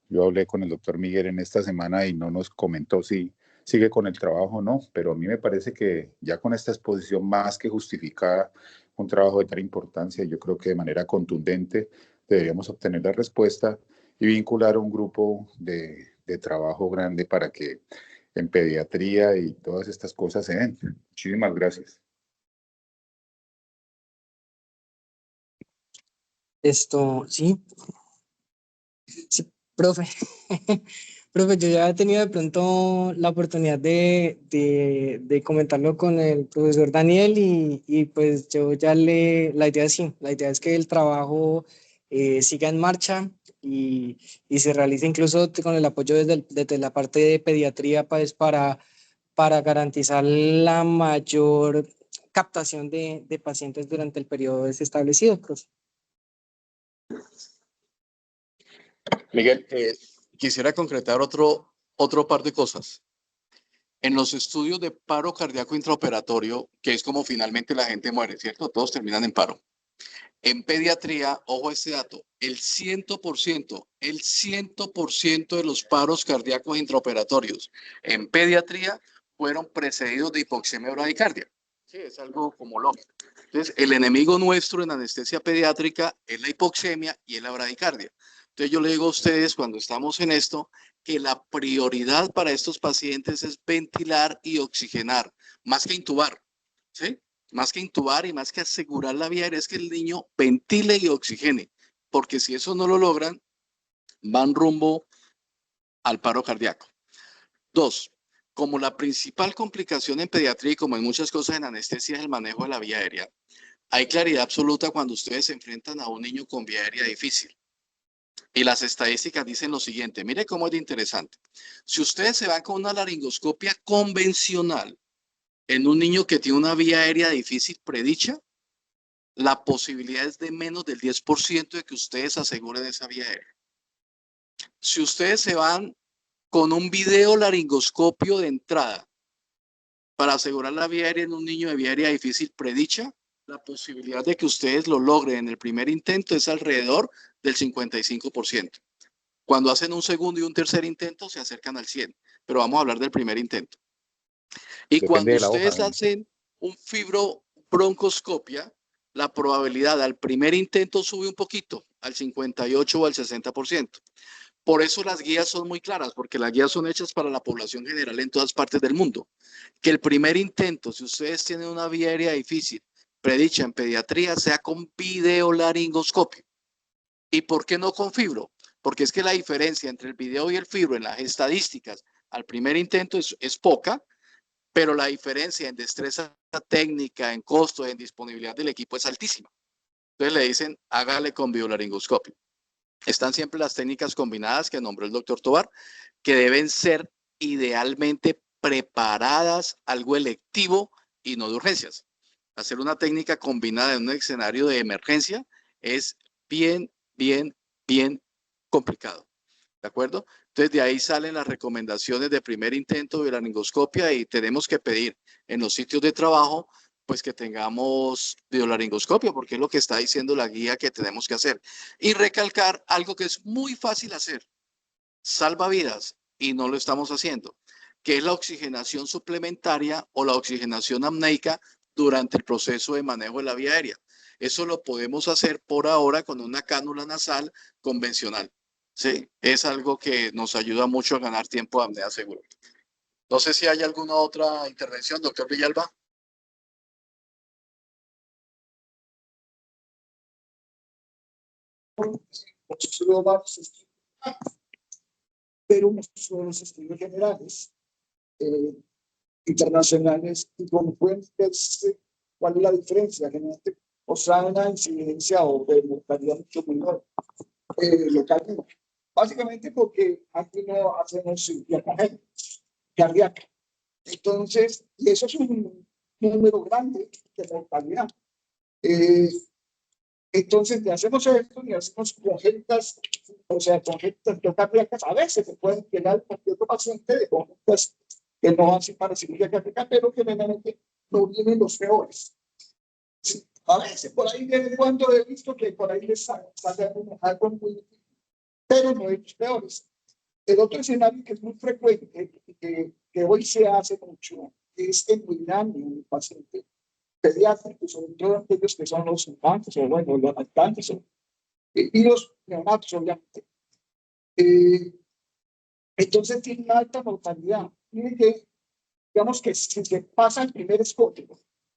yo hablé con el doctor Miguel en esta semana y no nos comentó si sigue con el trabajo o no, pero a mí me parece que ya con esta exposición más que justificada, un trabajo de tal importancia, yo creo que de manera contundente deberíamos obtener la respuesta y vincular un grupo de trabajo grande para que en pediatría y todas estas cosas se den. Muchísimas gracias. Sí, sí, profe. Profe, yo ya he tenido de pronto la oportunidad de comentarlo con el profesor Daniel y pues yo ya la idea sí, la idea es que el trabajo siga en marcha y se realice incluso con el apoyo desde la parte de pediatría pues, para garantizar la mayor captación de pacientes durante el periodo establecido, profe. Miguel, quisiera concretar otro par de cosas. En los estudios de paro cardíaco intraoperatorio, que es como finalmente la gente muere, ¿cierto? Todos terminan en paro. En pediatría, ojo a este dato, el 100% de los paros cardíacos intraoperatorios en pediatría fueron precedidos de hipoxemia o bradicardia. Sí, es algo como lógico. Entonces, el enemigo nuestro en anestesia pediátrica es la hipoxemia y es la bradicardia. Entonces, yo le digo a ustedes cuando estamos en esto que la prioridad para estos pacientes es ventilar y oxigenar, más que intubar, ¿sí? Más que intubar y más que asegurar la vía aérea es que el niño ventile y oxigene, porque si eso no lo logran, van rumbo al paro cardíaco. 2, como la principal complicación en pediatría y como en muchas cosas en anestesia es el manejo de la vía aérea, hay claridad absoluta cuando ustedes se enfrentan a un niño con vía aérea difícil. Y las estadísticas dicen lo siguiente, mire cómo es de interesante. Si ustedes se van con una laringoscopia convencional en un niño que tiene una vía aérea difícil predicha, la posibilidad es de menos del 10% de que ustedes aseguren esa vía aérea. Si ustedes se van con un video laringoscopio de entrada para asegurar la vía aérea en un niño de vía aérea difícil predicha, la posibilidad de que ustedes lo logren en el primer intento es alrededor del 55%. Cuando hacen un segundo y un tercer intento se acercan al 100%, pero vamos a hablar del primer intento. Y Depende cuando de la hoja. ustedes hacen un fibrobroncoscopia, la probabilidad al primer intento sube un poquito, al 58 o al 60%. Por eso las guías son muy claras, porque las guías son hechas para la población general en todas partes del mundo. Que el primer intento, si ustedes tienen una vía aérea difícil, predicha en pediatría, sea con videolaringoscopio. ¿Y por qué no con fibro? Porque es que la diferencia entre el video y el fibro en las estadísticas al primer intento es poca, pero la diferencia en destreza técnica, en costo, en disponibilidad del equipo es altísima. Entonces le dicen, hágale con biolaringoscopio. Están siempre las técnicas combinadas que nombró el doctor Tovar, que deben ser idealmente preparadas, algo electivo y no de urgencias. Hacer una técnica combinada en un escenario de emergencia es bien complicado. ¿De acuerdo? Entonces, de ahí salen las recomendaciones de primer intento de laringoscopia y tenemos que pedir en los sitios de trabajo, pues que tengamos videolaringoscopia, porque es lo que está diciendo la guía que tenemos que hacer. Y recalcar algo que es muy fácil hacer. Salva vidas. y no lo estamos haciendo, que es la oxigenación suplementaria o la oxigenación apneica durante el proceso de manejo de la vía aérea. Eso lo podemos hacer por ahora con una cánula nasal convencional. ¿Sí? Es algo que nos ayuda mucho a ganar tiempo de apnea segura. No sé si hay alguna otra intervención, doctor Villalba. Pero son los estudios generales internacionales y como pueden verse cuál es la diferencia. Generalmente os trae una incidencia o de mortalidad mucho menor localmente. Básicamente porque aquí no hacemos cirugía cardíaca. Entonces, y eso es un número grande de mortalidad. Entonces, le hacemos esto y hacemos congénitas, o sea, congénitas cardíacas. A veces se pueden quedar con otro paciente de congénitas que no hacen para cirugía cardíaca, pero generalmente no vienen los peores. Sí, a veces, por ahí de vez en cuando he visto que por ahí les sale algo muy difícil, pero no hay los peores. El otro escenario que es muy frecuente, que hoy se hace mucho, es emigrar en un paciente pediátricos, sobre todo aquellos que son los infantes, o bueno, los lactantes, y los neonatos, obviamente. Entonces tiene una alta mortalidad. Miren que, digamos que si se pasa el primer escollo,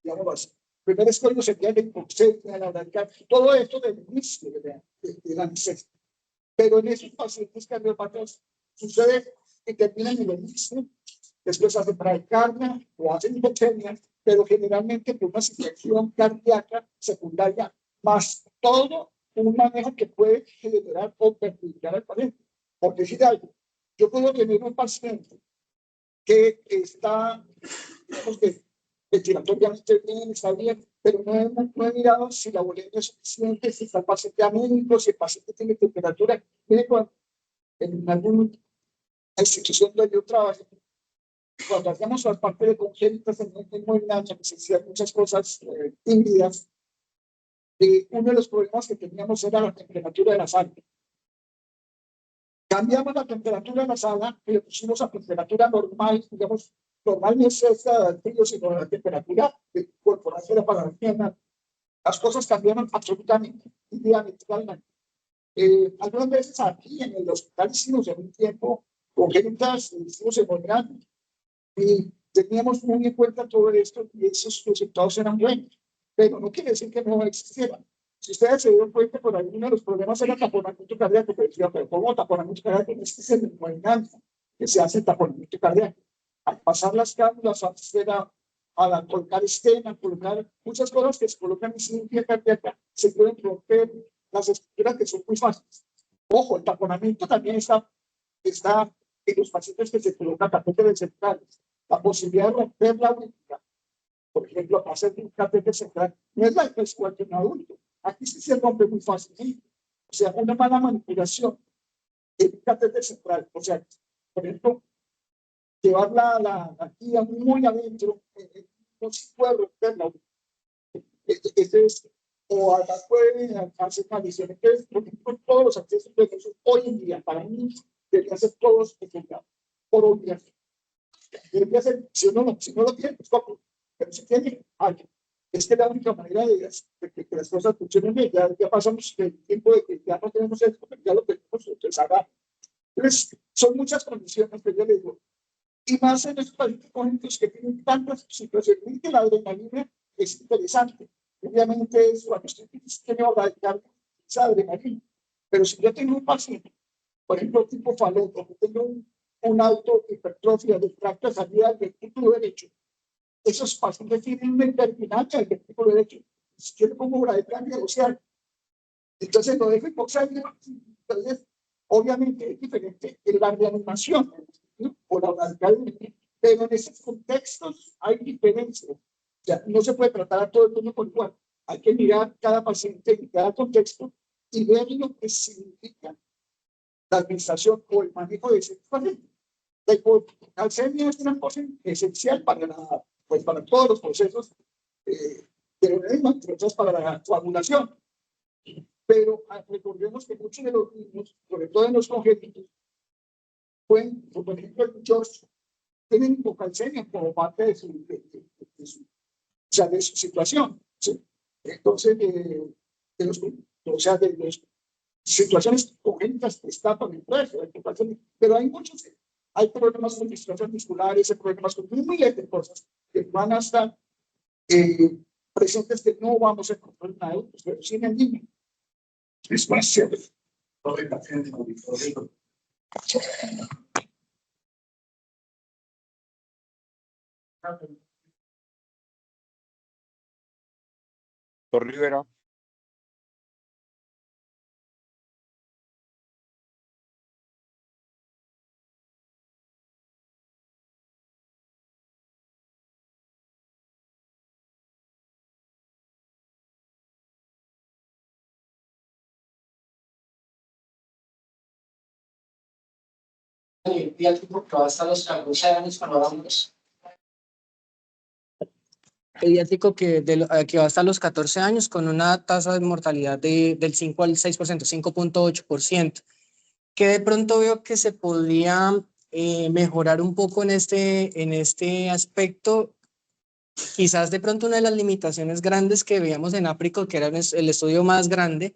digamos así, el primer escollo sería la hipoxemia, la uralgia, todo esto del inicio de la necesidad. Pero en esos pacientes cardiopatas sucede que terminan en el inicio, después hacen bradicardia o hacen hipoxemia, pero generalmente por una situación cardíaca secundaria, más todo un manejo que puede generar o perjudicar al paciente. Por decir algo, yo puedo tener un paciente que está, digamos que respiratoriamente bien, está bien, pero no he mirado si la boletia es suficiente, si está el paciente anémico, si el paciente tiene temperatura. Mire, en alguna institución donde yo trabajo, cuando hacíamos la parte de congénitas en Moinaña, que se hacían muchas cosas tímidas, uno de los problemas que teníamos era la temperatura de la sangre. Cambiamos la temperatura de la sala y le pusimos a temperatura normal, digamos, normal no es esa del frío, sino la temperatura corporal para la pierna. Las cosas cambiaron absolutamente y diametralmente. Algunas veces aquí en el hospital hicimos en un tiempo congénitas, hicimos en Moinaña, y teníamos muy en cuenta todo esto y esos resultados eran buenos, pero no quiere decir que no existieran. Si ustedes se dieron cuenta, por alguno de los problemas era taponamiento cardíaco, pero ¿cómo taponamiento cardíaco? Es que se me engancha, que se hace taponamiento cardíaco. Al pasar las cánulas, a colocar estena, colocar muchas cosas que se colocan en cirugía cardíaca, se pueden romper las estructuras que son muy fáciles. Ojo, el taponamiento también está en los pacientes que se colocan catéteres centrales. La posibilidad de romper la aurícula, por ejemplo, hacer un catéter central, no es la que es cualquier adulto. Aquí sí se rompe muy fácilmente. O sea, una mala manipulación en un catéter central. O sea, por ejemplo, llevar la guía muy adentro, no se puede romper la aurícula. O además puede hacer maldición. Entonces, por ejemplo, todos los accesos de esos hoy en día, para mí, deberían ser todos estudiados por obligación. Debería ser, si no lo tiene, pues poco, pero si tiene, algo. Es que la única manera de que las cosas funcionen bien, ya pasamos el tiempo de que ya no tenemos esto, pero ya lo tenemos, entonces haga. Entonces, son muchas condiciones que yo le digo. Y más en estos pacientes congénitos que tienen tantas situaciones, que la adrenalina es interesante. Obviamente, es cuando usted tiene radical, esa adrenalina. Pero si yo tengo un paciente, por ejemplo, tipo falopa, que tengo un autohipertrofia del tracto de salida del ventrículo derecho, esos pacientes tienen una hipertinancia del ventrículo derecho. Si quiero como bradicardia social, entonces lo dejo hipoxemia. Entonces, obviamente es diferente en la reanimación, ¿no? O la bradicardia, pero en esos contextos hay diferencias. O sea, no se puede tratar a todo el mundo por igual. Hay que mirar cada paciente en cada contexto y ver lo que significa la administración o el manejo de ese paciente. La hipoxemia es una cosa esencial para todos los procesos del organismo, entre otros para la coagulación. Pero recordemos que muchos de los niños, sobre todo en los congénitos, pueden, por ejemplo, muchos tienen hipocalcemia como parte de su, o sea, de su situación. ¿Sí? Entonces, de los, o sea, de las situaciones congénitas que escapan del precio, pero hay muchos, hay problemas con distorsiones musculares, hay problemas con miles de cosas que van a estar presentes que no vamos a encontrar en adultos, pero sí en el niño. Es más cierto. Doctor Rivera. Pediátrico que va hasta los 14 años cuando vamos. Pediátrico que va hasta los 14 años con una tasa de mortalidad del 5 al 6%, 5.8%, que de pronto veo que se podría mejorar un poco en este aspecto. Quizás de pronto una de las limitaciones grandes que veíamos en África, que era el estudio más grande,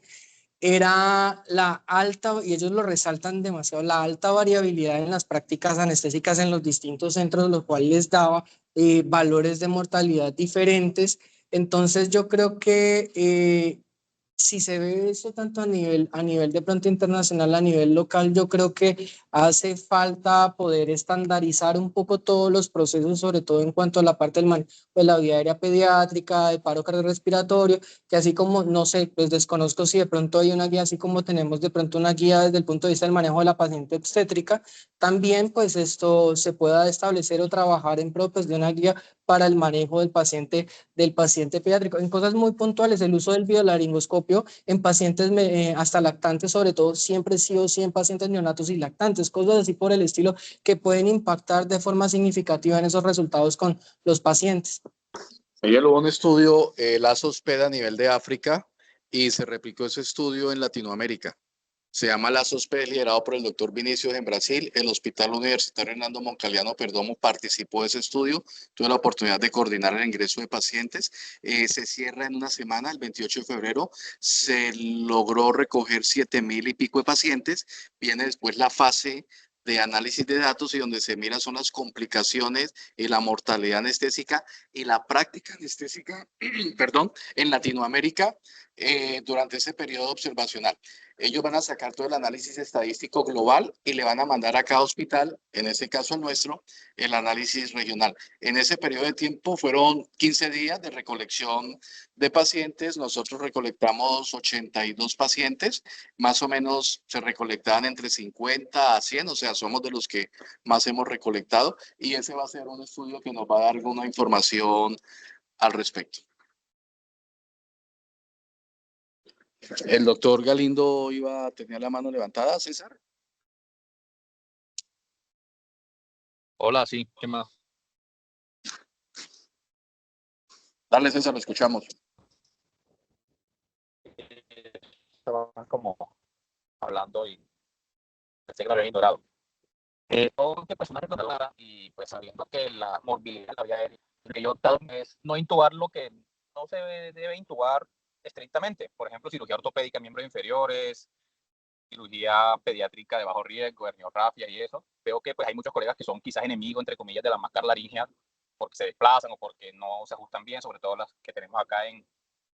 era la alta, y ellos lo resaltan demasiado, la alta variabilidad en las prácticas anestésicas en los distintos centros, lo cual les daba valores de mortalidad diferentes. Entonces yo creo que si se ve eso tanto a nivel de pronto internacional, a nivel local, yo creo que hace falta poder estandarizar un poco todos los procesos, sobre todo en cuanto a la parte del manejo de la vía aérea pediátrica, de paro cardiorrespiratorio, que así como, no sé, pues desconozco si de pronto hay una guía, así como tenemos de pronto una guía desde el punto de vista del manejo de la paciente obstétrica, también pues esto se pueda establecer o trabajar en pro pues, de una guía para el manejo del paciente pediátrico. En cosas muy puntuales, el uso del biolaringoscopio en pacientes hasta lactantes, sobre todo, siempre sí o sí en pacientes neonatos y lactantes, cosas así por el estilo que pueden impactar de forma significativa en esos resultados con los pacientes. Ayer hubo un estudio, la SOSPED a nivel de África, y se replicó ese estudio en Latinoamérica. Se llama la SOSPED, liderado por el doctor Vinicius en Brasil. El Hospital Universitario Hernando Moncaliano Perdomo participó de ese estudio. Tuve la oportunidad de coordinar el ingreso de pacientes. Se cierra en una semana, el 28 de febrero. Se logró recoger 7,000 y pico de pacientes. Viene después la fase de análisis de datos y donde se mira son las complicaciones y la mortalidad anestésica y la práctica anestésica, perdón, en Latinoamérica durante ese periodo observacional. Ellos van a sacar todo el análisis estadístico global y le van a mandar a cada hospital, en ese caso el nuestro, el análisis regional. En ese periodo de tiempo fueron 15 días de recolección de pacientes. Nosotros recolectamos 82 pacientes, más o menos se recolectaban entre 50 a 100, o sea, somos de los que más hemos recolectado, y ese va a ser un estudio que nos va a dar alguna información al respecto. El doctor Galindo tenía la mano levantada, César. Hola, sí, ¿qué más? Dale, César, lo escuchamos. Estaban como hablando y pensé que lo había ignorado. Todo que personas recordaran y pues sabiendo que la morbilidad la vía aérea, lo que yo optado es no intubar lo que no se debe intubar estrictamente. Por ejemplo, cirugía ortopédica en miembros inferiores, cirugía pediátrica de bajo riesgo, herniorrafia y eso. Veo que pues hay muchos colegas que son quizás enemigos, entre comillas, de la máscara laringea porque se desplazan o porque no se ajustan bien, sobre todo las que tenemos acá en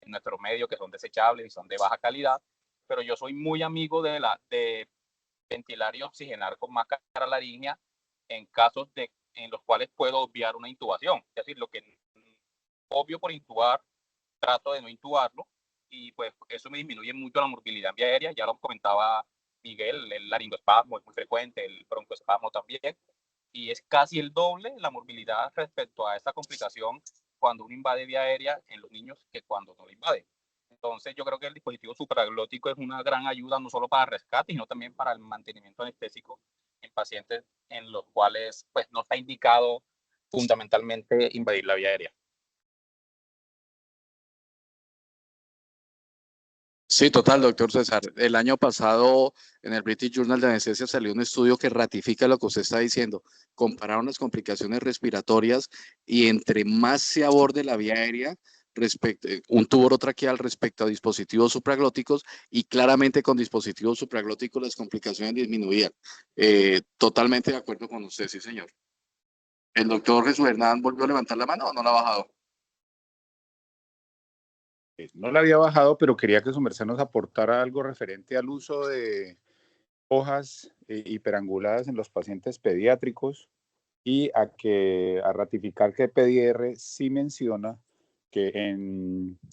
nuestro medio, que son desechables y son de baja calidad. Pero yo soy muy amigo de ventilar y oxigenar con máscara laringea en casos en los cuales puedo obviar una intubación. Es decir, lo que obvio por intubar, trato de no intubarlo y pues eso me disminuye mucho la morbilidad en vía aérea. Ya lo comentaba Miguel, el laringoespasmo es muy frecuente, el broncoespasmo también, y es casi el doble la morbilidad respecto a esta complicación cuando uno invade vía aérea en los niños que cuando no lo invade. Entonces yo creo que el dispositivo supraglótico es una gran ayuda no solo para rescate, sino también para el mantenimiento anestésico en pacientes en los cuales pues no está indicado fundamentalmente invadir la vía aérea. Sí, total, doctor César. El año pasado en el British Journal de Anestesia salió un estudio que ratifica lo que usted está diciendo. Compararon las complicaciones respiratorias y entre más se aborde la vía aérea, un tubo orotraqueal respecto a dispositivos supraglóticos y claramente con dispositivos supraglóticos las complicaciones disminuían. Totalmente de acuerdo con usted, sí, señor. ¿El doctor Jesús Hernán volvió a levantar la mano o no la ha bajado? No la había bajado, pero quería que su merced nos aportara algo referente al uso de hojas hiperanguladas en los pacientes pediátricos y a ratificar que PDR sí menciona que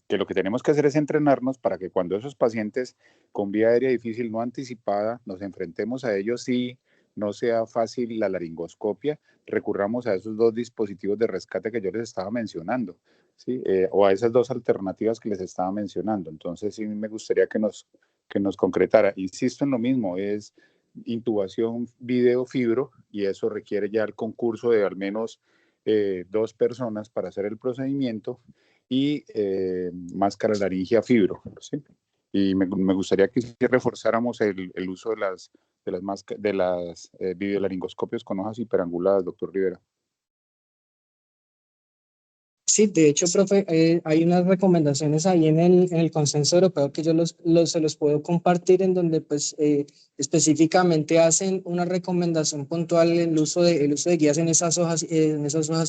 lo que tenemos que hacer es entrenarnos para que cuando esos pacientes con vía aérea difícil no anticipada nos enfrentemos a ellos y no sea fácil la laringoscopia, recurramos a esos dos dispositivos de rescate que yo les estaba mencionando, ¿sí? O a esas dos alternativas que les estaba mencionando. Entonces sí me gustaría que nos concretara. Insisto en lo mismo, es intubación video fibro y eso requiere ya el concurso de al menos 2 personas para hacer el procedimiento y máscara laringia fibro, ¿sí? Y me gustaría que reforzáramos el uso de las videolaringoscopios con hojas hiperanguladas, doctor Rivera. Sí, de hecho, profe, hay unas recomendaciones ahí en el consenso europeo que yo se los puedo compartir en donde pues específicamente hacen una recomendación puntual el uso de guías en esas hojas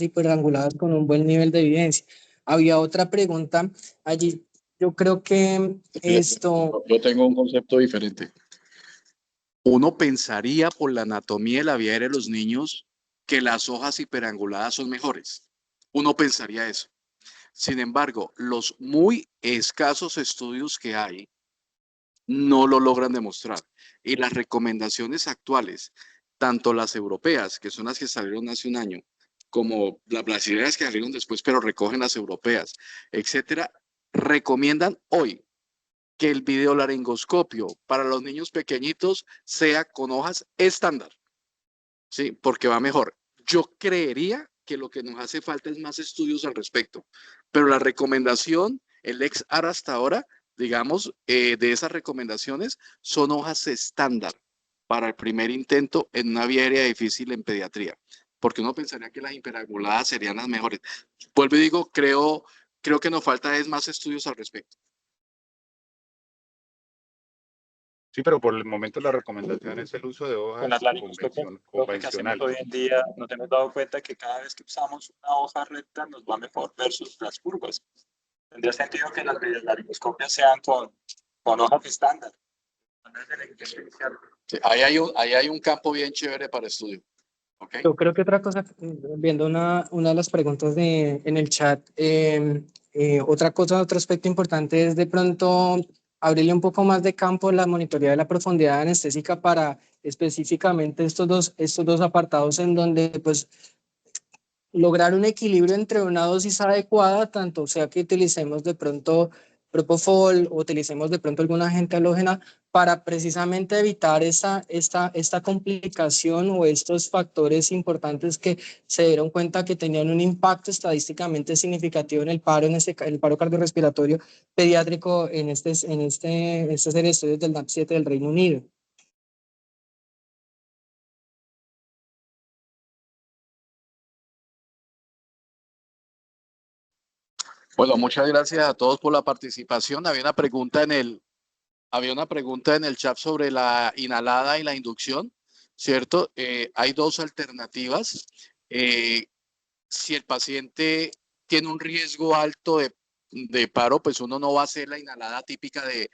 hiperanguladas con un buen nivel de evidencia. Había otra pregunta allí. Yo creo que esto... Yo tengo un concepto diferente. Uno pensaría por la anatomía de la vía aérea de los niños que las hojas hiperanguladas son mejores. Uno pensaría eso. Sin embargo, los muy escasos estudios que hay no lo logran demostrar. Y las recomendaciones actuales, tanto las europeas, que son las que salieron hace un año, como las brasileñas que salieron después, pero recogen las europeas, etcétera, recomiendan hoy que el videolaringoscopio para los niños pequeñitos sea con hojas estándar, ¿sí? Porque va mejor. Yo creería que lo que nos hace falta es más estudios al respecto, pero la recomendación, el ex-AR hasta ahora, digamos, de esas recomendaciones son hojas estándar para el primer intento en una vía aérea difícil en pediatría, porque uno pensaría que las hiperanguladas serían las mejores. Vuelvo y digo, creo que nos falta es más estudios al respecto. Sí, pero por el momento la recomendación es el uso de hojas Con las laringoscopias, lo que hacemos hoy en día, nos hemos dado cuenta que cada vez que usamos una hoja recta nos va mejor versus las curvas. Tendría sentido que las laringoscopias sean con hojas estándar. Sí, ahí hay un campo bien chévere para estudio. Okay. Yo creo que otra cosa, viendo una de las preguntas en el chat, otro aspecto importante es de pronto abrirle un poco más de campo la monitoría de la profundidad anestésica para específicamente estos dos apartados en donde pues lograr un equilibrio entre una dosis adecuada, tanto sea que utilicemos de pronto Propofol o utilicemos de pronto alguna agente halógena para precisamente evitar esta complicación o estos factores importantes que se dieron cuenta que tenían un impacto estadísticamente significativo en el paro, el paro cardiorrespiratorio pediátrico en este serie de estudios del NAP7 del Reino Unido. Bueno, muchas gracias a todos por la participación. Había una pregunta en el chat sobre la inhalada y la inducción, ¿cierto? Hay dos alternativas. Si el paciente tiene un riesgo alto de paro, pues uno no va a hacer la inhalada típica de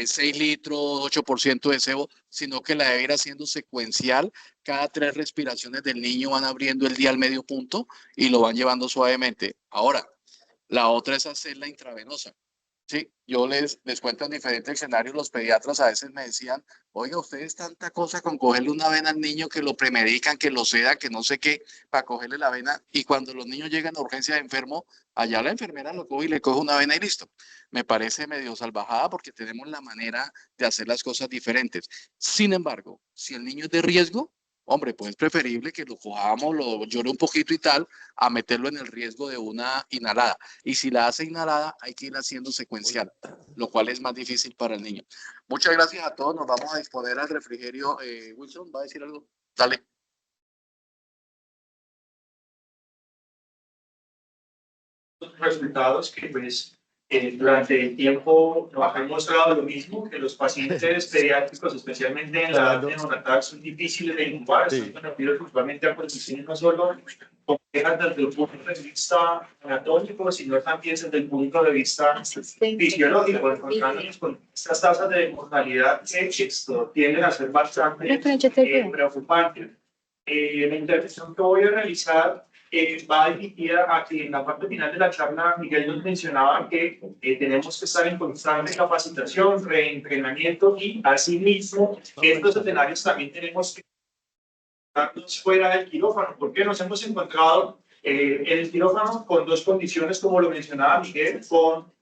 6 litros, 8% de sebo, sino que la debe ir haciendo secuencial. Cada 3 respiraciones del niño van abriendo el dial medio punto y lo van llevando suavemente. Ahora, la otra es hacerla intravenosa. Sí, yo les cuento en diferentes escenarios, los pediatras a veces me decían, oiga, ustedes tanta cosa con cogerle una vena al niño que lo premedican, que lo sedan, que no sé qué, para cogerle la vena, y cuando los niños llegan a urgencia de enfermo, allá la enfermera lo coge y le coge una vena y listo. Me parece medio salvajada porque tenemos la manera de hacer las cosas diferentes. Sin embargo, si el niño es de riesgo, hombre, pues es preferible que lo cojamos, lo llore un poquito y tal, a meterlo en el riesgo de una inhalada. Y si la hace inhalada, hay que ir haciendo secuencial, lo cual es más difícil para el niño. Muchas gracias a todos. Nos vamos a disponer al refrigerio. Wilson, ¿va a decir algo? Dale. Resultados que pues durante el tiempo nos han mostrado lo mismo, que los pacientes pediátricos, especialmente en la edad neonatal, son difíciles de incubar. Sí. Esto me refiero principalmente a condiciones no solo complejas desde el punto de vista anatómico, sino también desde el punto de vista fisiológico. Encontrándonos con estas tasas de mortalidad que esto tienden a ser bastante preocupantes. La intervención que voy a realizar va dirigida a que en la parte final de la charla Miguel nos mencionaba que tenemos que estar en constante capacitación, reentrenamiento y asimismo estos escenarios también tenemos que estarnos fuera del quirófano, porque nos hemos encontrado en el quirófano con dos condiciones, como lo mencionaba Miguel, con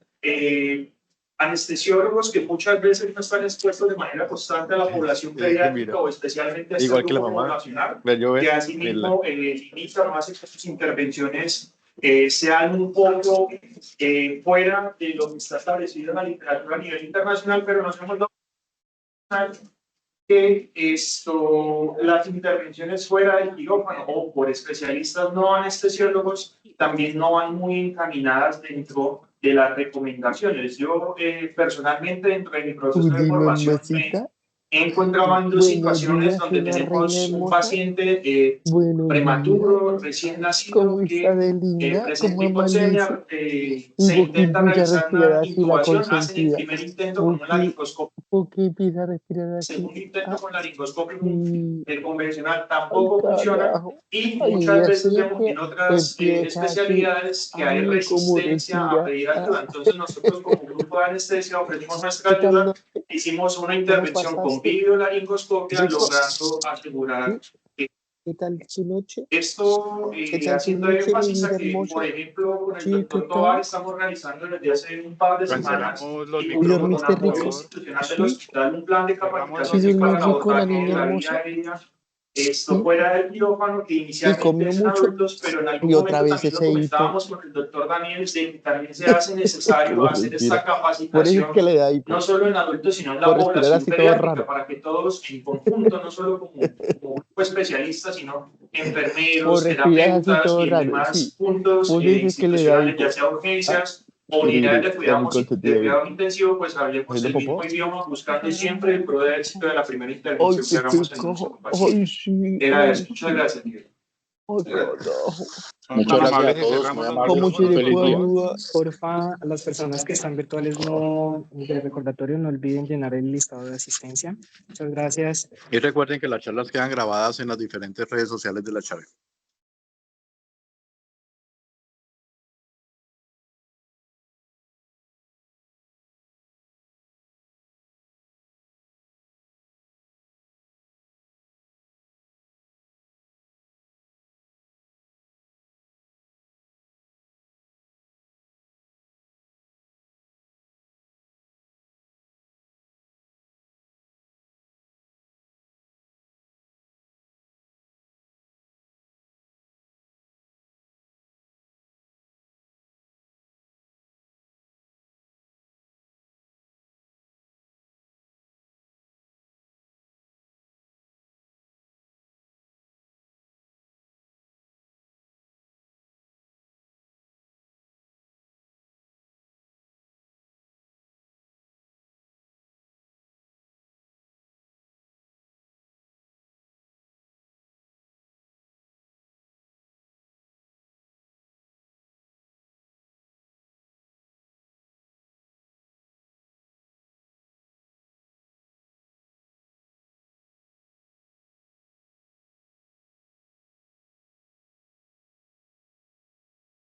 anestesiólogos que muchas veces no están expuestos de manera constante a la población pediátrica o especialmente a este igual que la grupo mamá, poblacional, yo que asimismo limita más que sus intervenciones sean un poco fuera de lo que está establecido en la literatura a nivel internacional, pero nos hemos dado cuenta que las intervenciones fuera del quirófano o por especialistas no anestesiólogos también no van muy encaminadas dentro de las recomendaciones. Yo personalmente dentro de mi proceso de formación me he encontrado en dos situaciones donde tenemos un paciente prematuro, recién nacido, que presenta hipoxemia, se intenta realizar una intubación, hacen el primer intento con una laringoscopia. Segundo intento con laringoscopia convencional tampoco funciona y muchas veces vemos en otras especialidades que hay resistencia a pedir ayuda. Entonces nosotros como grupo de anestesia ofrecimos nuestra ayuda, hicimos una intervención con videolaringoscopia logrando asegurar ¿Qué tal su noche? esto, haciendo énfasis a que, por ejemplo, con el Sí, doctor ¿qué Tovar tal? estamos realizando desde hace un par de semanas los y ¿Y con dormiste apoyo rico? institucional del hospital un plan de capacitación ¿Sí para el durmió rico la abordaje de niña la hermosa? vía aérea. Esto ¿Sí? fuera del quirófano, que ¿Y inicialmente comió es en mucho? adultos, pero en algún Y otra momento vez también lo ese hipo. comentábamos con el doctor Daniel, de que también se hace necesario Como hacer respira. esta Por eso es capacitación que le da hipo. no solo en adultos, sino en la Por respirar población así todo pediátrica, raro. para que todos en conjunto, no solo como grupo especialista, sino enfermeros, Por respirar así terapeutas todo y en raro. demás Sí. puntos Vos dices que le da institucionales, hipo. ya sea urgencias o unidades de Era muy cuidado, consentido. intensivo, pues hablemos ¿Haciendo el mismo popó? idioma, buscando siempre el pro de éxito de la primera Ay, intervención que qué hagamos en nuestro pecado. paciente. Ay, sí. Era Ay, eso. Muchas sí. gracias, Miguel. Ay, carajo. Muchas gracias a todos, muy amables. ¿Cómo se Un le feliz puede día. ayudar? Porfa, a las personas que están virtuales de recordatorio no olviden llenar el listado de asistencia. Muchas gracias. Y recuerden que las charlas quedan grabadas en las diferentes redes sociales de la charla.